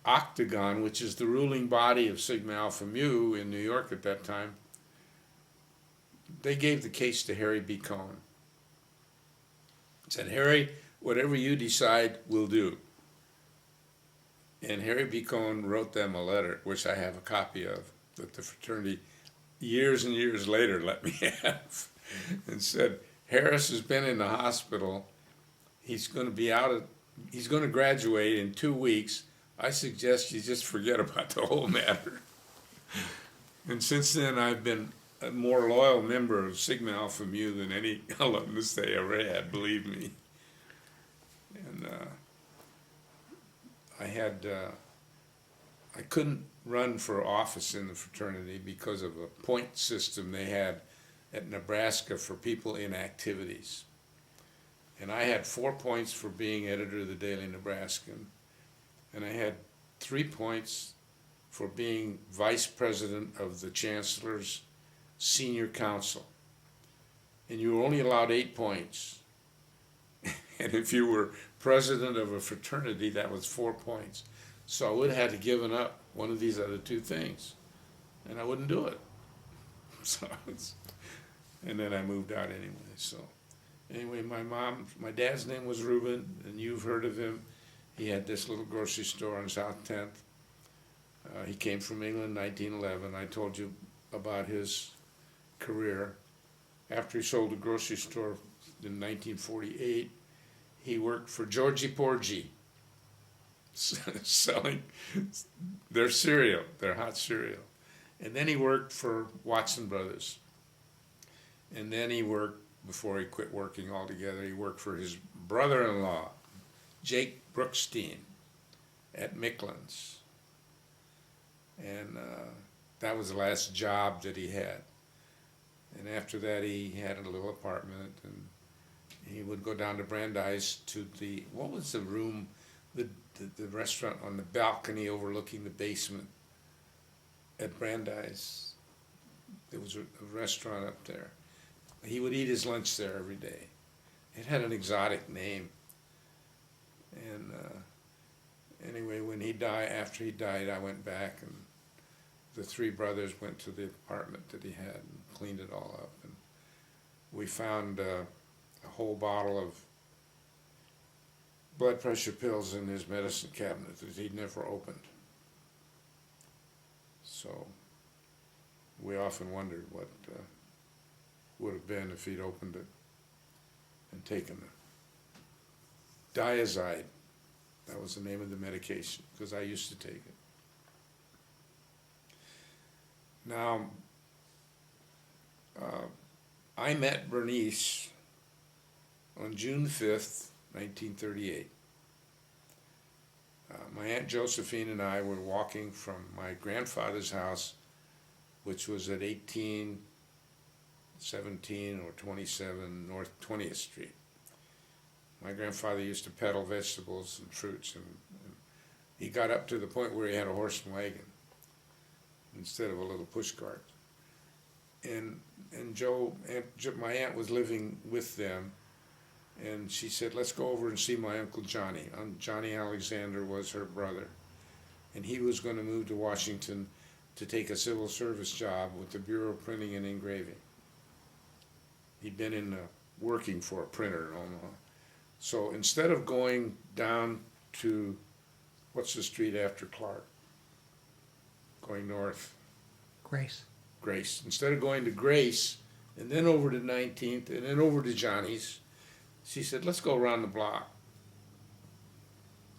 [SPEAKER 1] Octagon, which is the ruling body of Sigma Alpha Mu in New York at that time, they gave the case to Harry B. Cohen. Said, Harry, whatever you decide, we'll do. And Harry B. Cohen wrote them a letter, which I have a copy of, that the fraternity years and years later let me have, and said, Harris has been in the hospital. He's going to graduate in 2 weeks. I suggest you just forget about the whole matter. And since then, I've been a more loyal member of Sigma Alpha Mu than any alumnus they ever had, believe me. And I couldn't run for office in the fraternity because of a point system they had at Nebraska for people in activities. And I had 4 points for being editor of the Daily Nebraskan, and I had 3 points for being vice president of the chancellor's senior council. And you were only allowed 8 points. And if you were president of a fraternity, that was 4 points. So I would have had to given up one of these other 2 things, and I wouldn't do it. And then I moved out anyway. So anyway, my dad's name was Reuben, and you've heard of him. He had this little grocery store on South 10th. He came from England in 1911. I told you about his career. After he sold the grocery store in 1948, he worked for Georgie Porgy, selling their cereal, their hot cereal. And then he worked for Watson Brothers. And then he worked, before he quit working altogether, he worked for his brother-in-law, Jake Brookstein, at Micklin's. And that was the last job that he had. And after that, he had a little apartment, and he would go down to Brandeis to what was the room, the restaurant on the balcony overlooking the basement at Brandeis. There was a restaurant up there. He would eat his lunch there every day. It had an exotic name. anyway, when he died, after he died, I went back, and the three brothers went to the apartment that he had and cleaned it all up. And we found a whole bottle of blood pressure pills in his medicine cabinet that he'd never opened. So we often wondered what would have been if he'd opened it and taken it. Diazide, that was the name of the medication, because I used to take it. Now, I met Bernice on June 5th, 1938. My Aunt Josephine and I were walking from my grandfather's house, which was at 1817 or 27 North 20th Street. My grandfather used to peddle vegetables and fruits, and he got up to the point where he had a horse and wagon instead of a little push cart. And my aunt was living with them, and she said, let's go over and see my Uncle Johnny. Johnny Alexander was her brother, and he was going to move to Washington to take a civil service job with the Bureau of Printing and Engraving. He'd been working for a printer in Omaha. So instead of going down to, what's the street after Clark? Going north.
[SPEAKER 2] Grace.
[SPEAKER 1] Grace. Instead of going to Grace and then over to 19th and then over to Johnny's, she said, let's go around the block.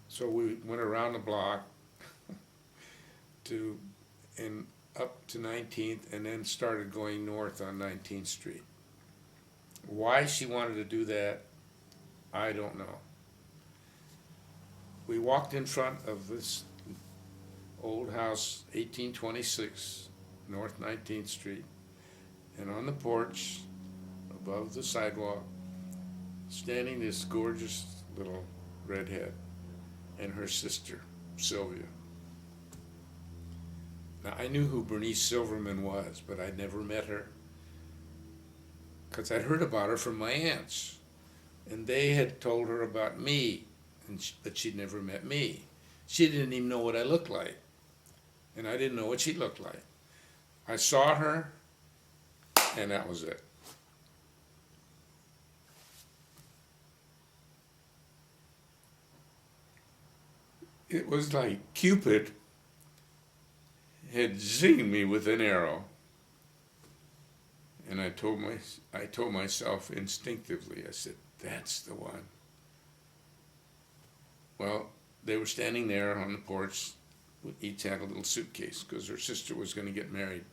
[SPEAKER 1] So we went around the block up to 19th and then started going north on 19th Street. Why she wanted to do that, I don't know. We walked in front of this old house, 1826, North 19th Street, and on the porch, above the sidewalk, standing this gorgeous little redhead and her sister, Sylvia. Now, I knew who Bernice Silverman was, but I'd never met her, because I'd heard about her from my aunts, and they had told her about me, but she'd never met me. She didn't even know what I looked like, and I didn't know what she looked like. I saw her, and that was it. It was like Cupid had zinged me with an arrow, and I told myself instinctively, I said, that's the one. Well, they were standing there on the porch, each had a little suitcase, because her sister was going to get married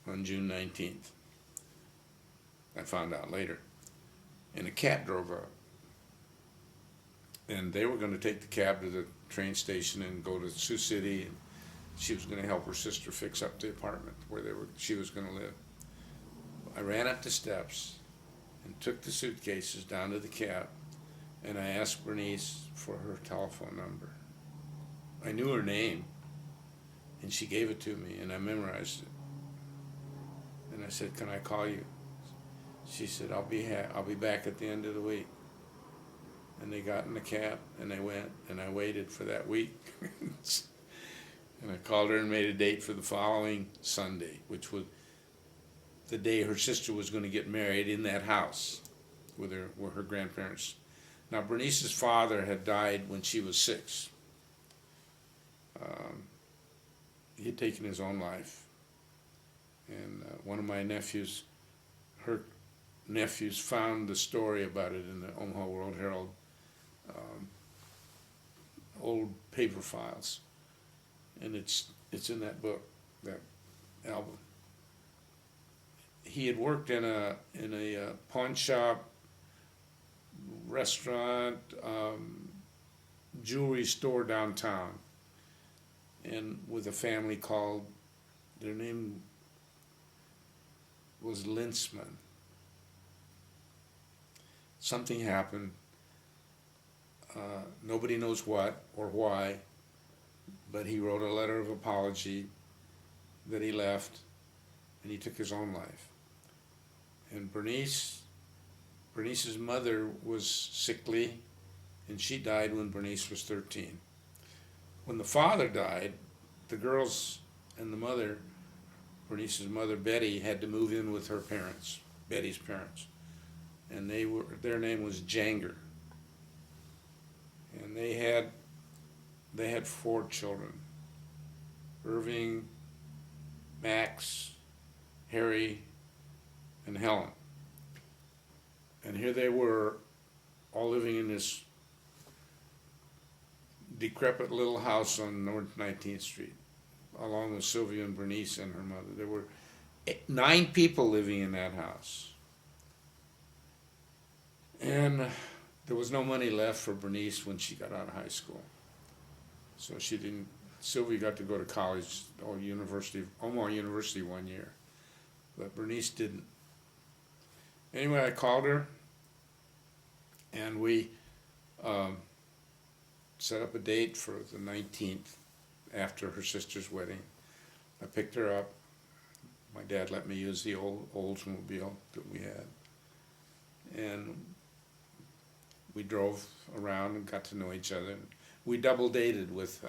[SPEAKER 1] on June 19th. I found out later. And a cab drove up. And they were going to take the cab to the train station and go to Sioux City, and she was going to help her sister fix up the apartment where she was going to live. I ran up the steps and took the suitcases down to the cab, and I asked Bernice for her telephone number. I knew her name, and she gave it to me, and I memorized it. And I said, can I call you? She said, I'll be back at the end of the week. And they got in the cab, and they went, and I waited for that week. And I called her and made a date for the following Sunday, which was the day her sister was going to get married in that house with her grandparents. Now, Bernice's father had died when she was 6. He had taken his own life. And one of my nephews, her nephews, found the story about it in the Omaha World Herald, old paper files. And it's in that book, that album. He had worked in a pawn shop, restaurant, jewelry store downtown, and with a family called, their name was Lintzman. Something happened. Nobody knows what or why, but he wrote a letter of apology that he left, and he took his own life. And Bernice's mother was sickly, and she died when Bernice was 13. when the father died, the girls and the mother, Bernice's mother Betty, had to move in with her parents, Betty's parents, and their name was Janger, and they had 4 children: Irving, Max, Harry, and Helen. And here they were, all living in this decrepit little house on North 19th Street, along with Sylvia and Bernice and her mother. There were 9 people living in that house. And there was no money left for Bernice when she got out of high school. So Sylvia got to go to college, or Omar University 1 year, but Bernice didn't. Anyway, I called her, and we set up a date for the 19th after her sister's wedding. I picked her up. My dad let me use the old Oldsmobile that we had. And we drove around and got to know each other. We double dated with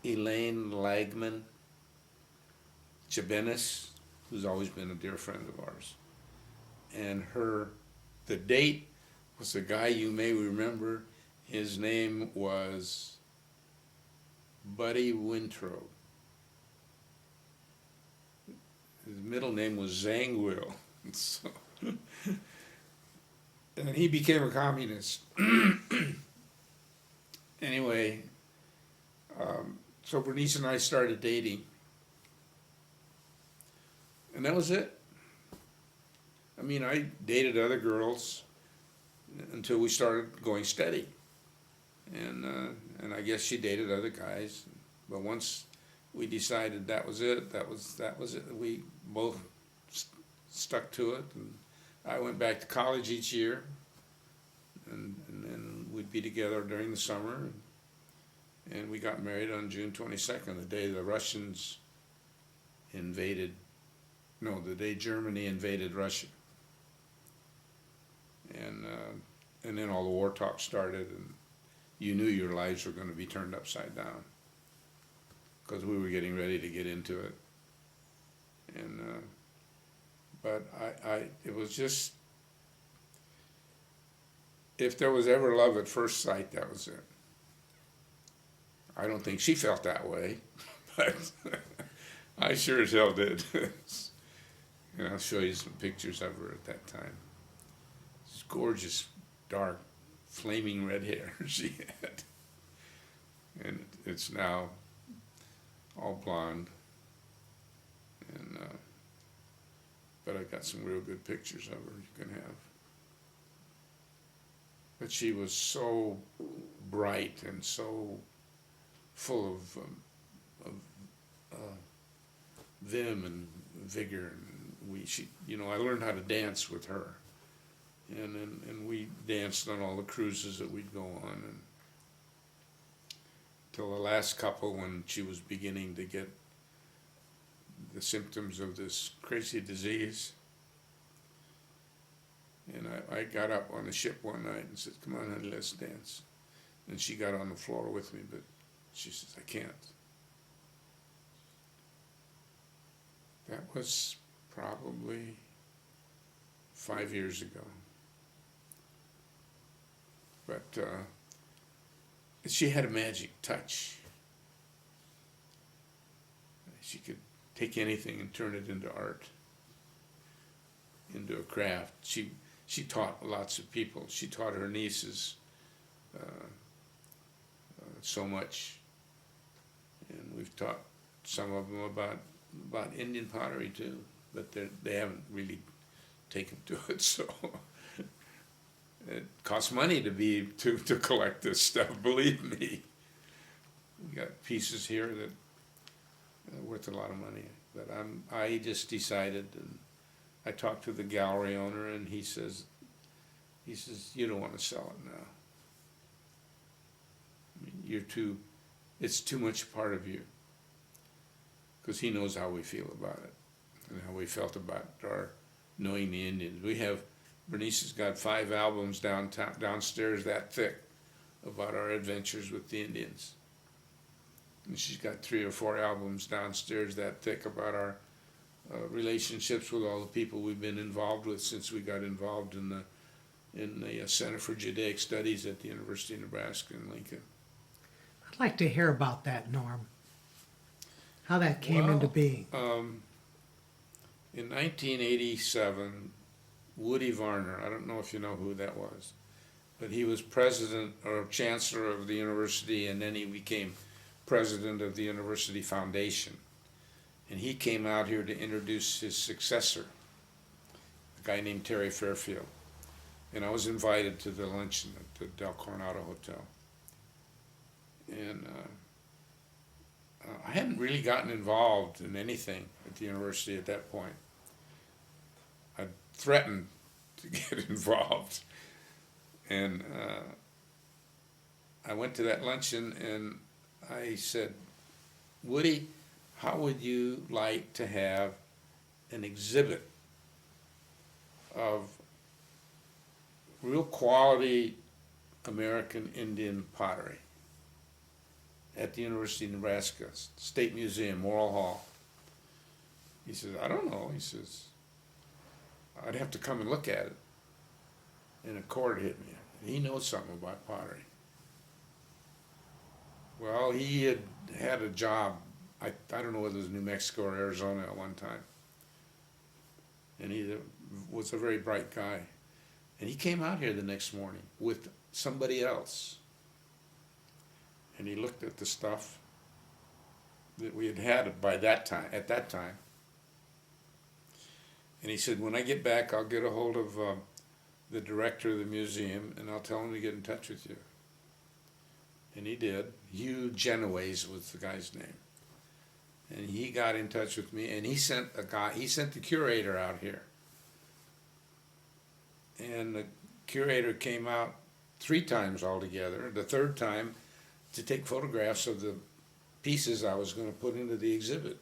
[SPEAKER 1] Elaine Lagman Chabenis, who's always been a dear friend of ours. And the date was a guy you may remember. His name was Buddy Wintrow. His middle name was Zangwill. So, and he became a communist. Anyway, so Bernice and I started dating. And that was it. I mean, I dated other girls until we started going steady. And I guess she dated other guys. But once we decided that was it, that was it. We both stuck to it. And I went back to college each year. And then we'd be together during the summer. And we got married on June 22nd, the day the Russians the day Germany invaded Russia. And then all the war talk started, and you knew your lives were going to be turned upside down because we were getting ready to get into it. And but it was just, if there was ever love at first sight, that was it. I don't think she felt that way, but I sure as hell did. And I'll show you some pictures of her at that time. This gorgeous, dark, flaming red hair she had. And it's now all blonde. And but I got some real good pictures of her you can have. But she was so bright and so full of vim and vigor, and I learned how to dance with her, and we danced on all the cruises that we'd go on, and till the last couple when she was beginning to get the symptoms of this crazy disease. And I got up on the ship one night and said, "Come on, honey, let's dance." And she got on the floor with me, but she says, "I can't." That was probably 5 years ago. But she had a magic touch. She could take anything and turn it into art, into a craft. She taught lots of people. She taught her nieces so much. And we've taught some of them about Indian pottery too, but they haven't really taken to it. So it costs money to collect this stuff. Believe me, we got pieces here that are worth a lot of money. But I just decided, and I talked to the gallery owner, and he says, "You don't want to sell it now. I mean, it's too much part of you." Because he knows how we feel about it, and how we felt about our knowing the Indians. Bernice has got 5 albums downstairs that thick about our adventures with the Indians. And she's got 3 or 4 albums downstairs that thick about our relationships with all the people we've been involved with since we got involved in the Center for Judaic Studies at the University of Nebraska in Lincoln.
[SPEAKER 2] I'd like to hear about that, Norm. How that came into being.
[SPEAKER 1] In 1987, Woody Varner, I don't know if you know who that was, but he was president or chancellor of the university, and then he became president of the University Foundation. And he came out here to introduce his successor, a guy named Terry Fairfield. And I was invited to the luncheon at the Del Coronado Hotel. And I hadn't really gotten involved in anything at the university at that point. I threatened to get involved. And I went to that luncheon and I said, Woody, how would you like to have an exhibit of real quality American Indian pottery at the University of Nebraska State Museum, Morrill Hall? He says, I don't know. He says, I'd have to come and look at it. And a chord hit me. He knows something about pottery. Well, he had a job, I don't know whether it was New Mexico or Arizona at one time. And he was a very bright guy. And he came out here the next morning with somebody else. And he looked at the stuff that we had by that time, at that time. And he said, when I get back, I'll get a hold of the director of the museum and I'll tell him to get in touch with you. And he did. Hugh Genoways was the guy's name. And he got in touch with me and he sent the curator out here. And the curator came out 3 times altogether, the 3rd time to take photographs of the pieces I was going to put into the exhibit.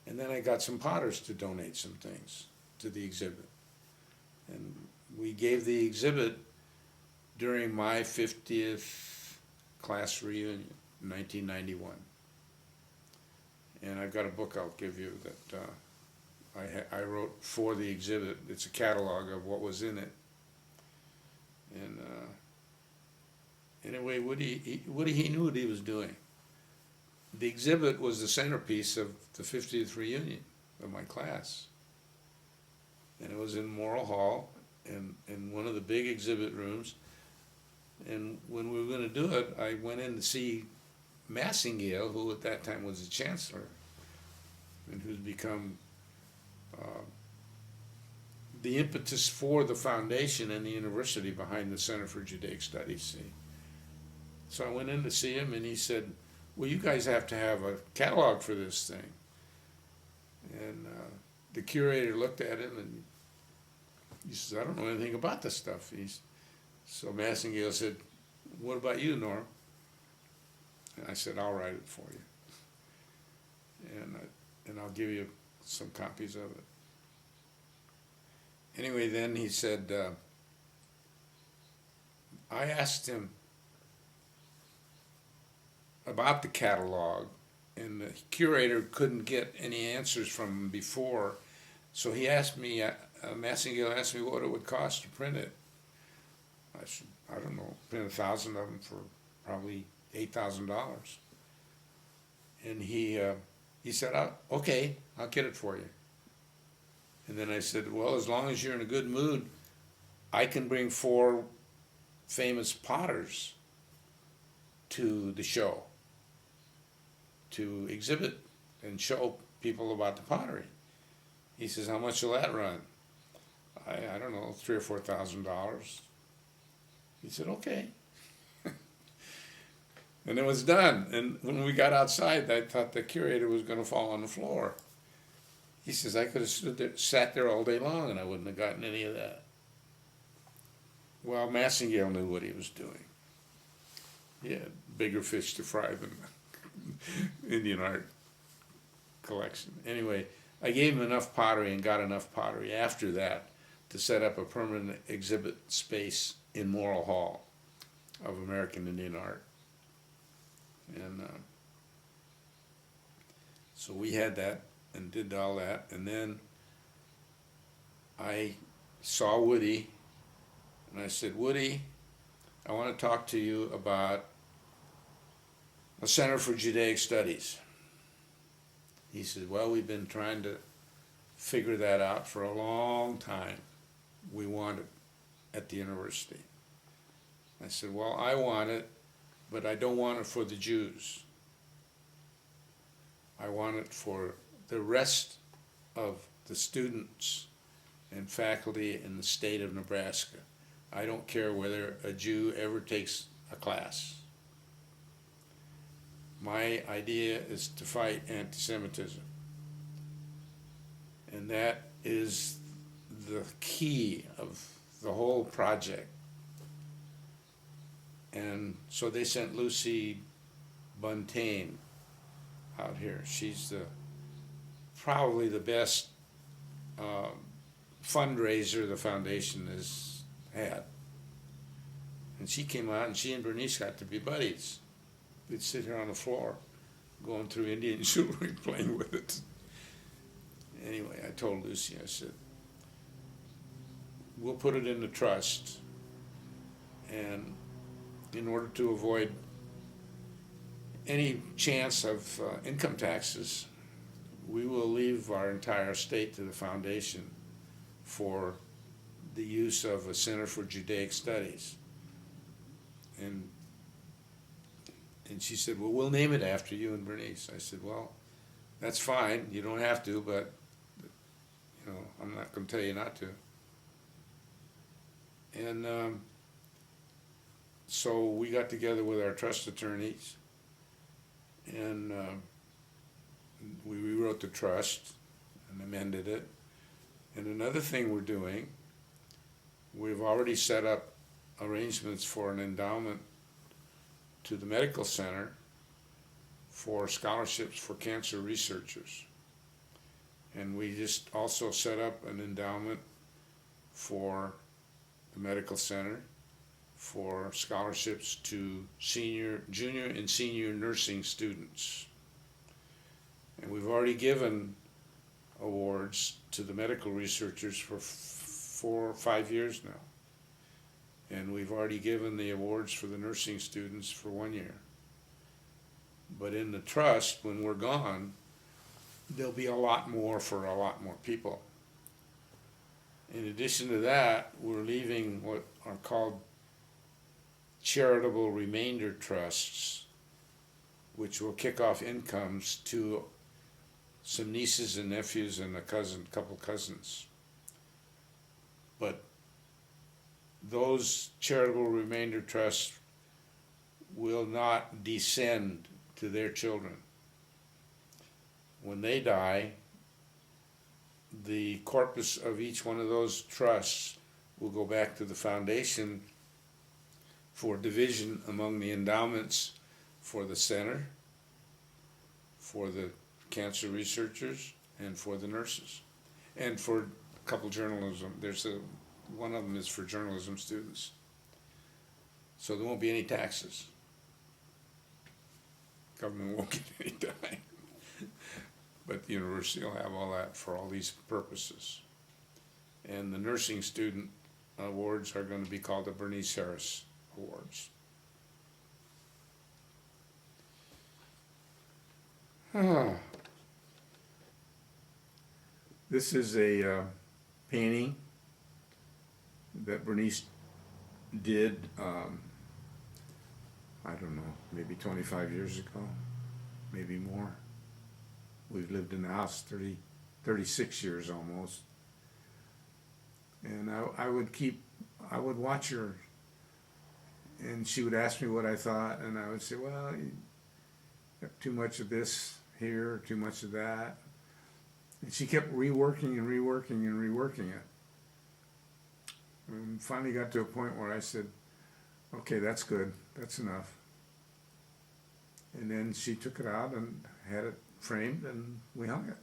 [SPEAKER 1] And then I got some potters to donate some things to the exhibit. And we gave the exhibit during my 50th class reunion in 1991. And I've got a book I'll give you that I wrote for the exhibit. It's a catalog of what was in it. And anyway, Woody, he knew what he was doing. The exhibit was the centerpiece of the 50th reunion of my class. And it was in Morrill Hall, in one of the big exhibit rooms. And when we were going to do it, I went in to see Massingale, who at that time was the chancellor, and who's become the impetus for the foundation and the university behind the Center for Judaic Studies. See? So I went in to see him, and he said, well, you guys have to have a catalog for this thing. And the curator looked at him, and he says, I don't know anything about this stuff. So Massingale said, what about you, Norm? And I said, I'll write it for you. And I'll give you some copies of it. Anyway, then he said, I asked him about the catalog, and the curator couldn't get any answers from him before, so he asked me, Massingale asked me what it would cost to print it. I said, I don't know, print 1,000 of them for probably $8,000. And he said, okay, I'll get it for you. And then I said, well, as long as you're in a good mood, I can bring 4 famous potters to the show to exhibit and show people about the pottery. He says, how much will that run? I don't know, $3,000 or $4,000. He said, okay. And it was done. And when we got outside, I thought the curator was going to fall on the floor. He says, I could have sat there all day long and I wouldn't have gotten any of that. Well, Massingale knew what he was doing. He had bigger fish to fry than Indian art collection. Anyway, I gave him enough pottery and got enough pottery after that to set up a permanent exhibit space in Morrill Hall. of American Indian art. And so we had that and did all that. And then I saw Woody, and I said, Woody, I want to talk to you about a Center for Judaic Studies. He said, well, we've been trying to figure that out for a long time. We want it at the university. I said, well, I want it, but I don't want it for the Jews. I want it for the rest of the students and faculty in the state of Nebraska. I don't care whether a Jew ever takes a class. My idea is to fight anti-Semitism. And that is the key of the whole project. And so they sent Lucy Buntain out here. She's probably the best fundraiser the foundation has had. And she came out, and she and Bernice got to be buddies. They'd sit here on the floor, going through Indian jewelry, playing with it. Anyway, I told Lucy, I said, we'll put it in the trust, and in order to avoid any chance of income taxes, we will leave our entire estate to the foundation for the use of a Center for Judaic Studies. And she said, well, we'll name it after you and Bernice. I said, well, that's fine. You don't have to, but you know, I'm not going to tell you not to. And so we got together with our trust attorneys, and we rewrote the trust and amended it. And another thing we're doing, we've already set up arrangements for an endowment to the medical center for scholarships for cancer researchers. And we just also set up an endowment for the medical center for scholarships to junior and senior nursing students. And we've already given awards to the medical researchers for 4 or 5 years now. And we've already given the awards for the nursing students for 1 year. But in the trust, when we're gone, there'll be a lot more for a lot more people. In addition to that, we're leaving what are called charitable remainder trusts, which will kick off incomes to some nieces and nephews and a couple cousins. But those charitable remainder trusts will not descend to their children. When they die, the corpus of each one of those trusts will go back to the foundation for division among the endowments for the center, for the cancer researchers, and for the nurses, and for a couple journalism. One of them is for journalism students. So there won't be any taxes. Government won't get any dime. But the university will have all that for all these purposes. And the nursing student awards are going to be called the Bernice Harris Awards. This is a painting that Bernice did, I don't know, maybe 25 years ago, maybe more. We've lived in the house 36 years almost. And I would watch her, and she would ask me what I thought, and I would say, well, you have too much of this here, too much of that. And she kept reworking and reworking and reworking it. And finally got to a point where I said, okay, that's good, that's enough. And then she took it out and had it framed, and we hung it.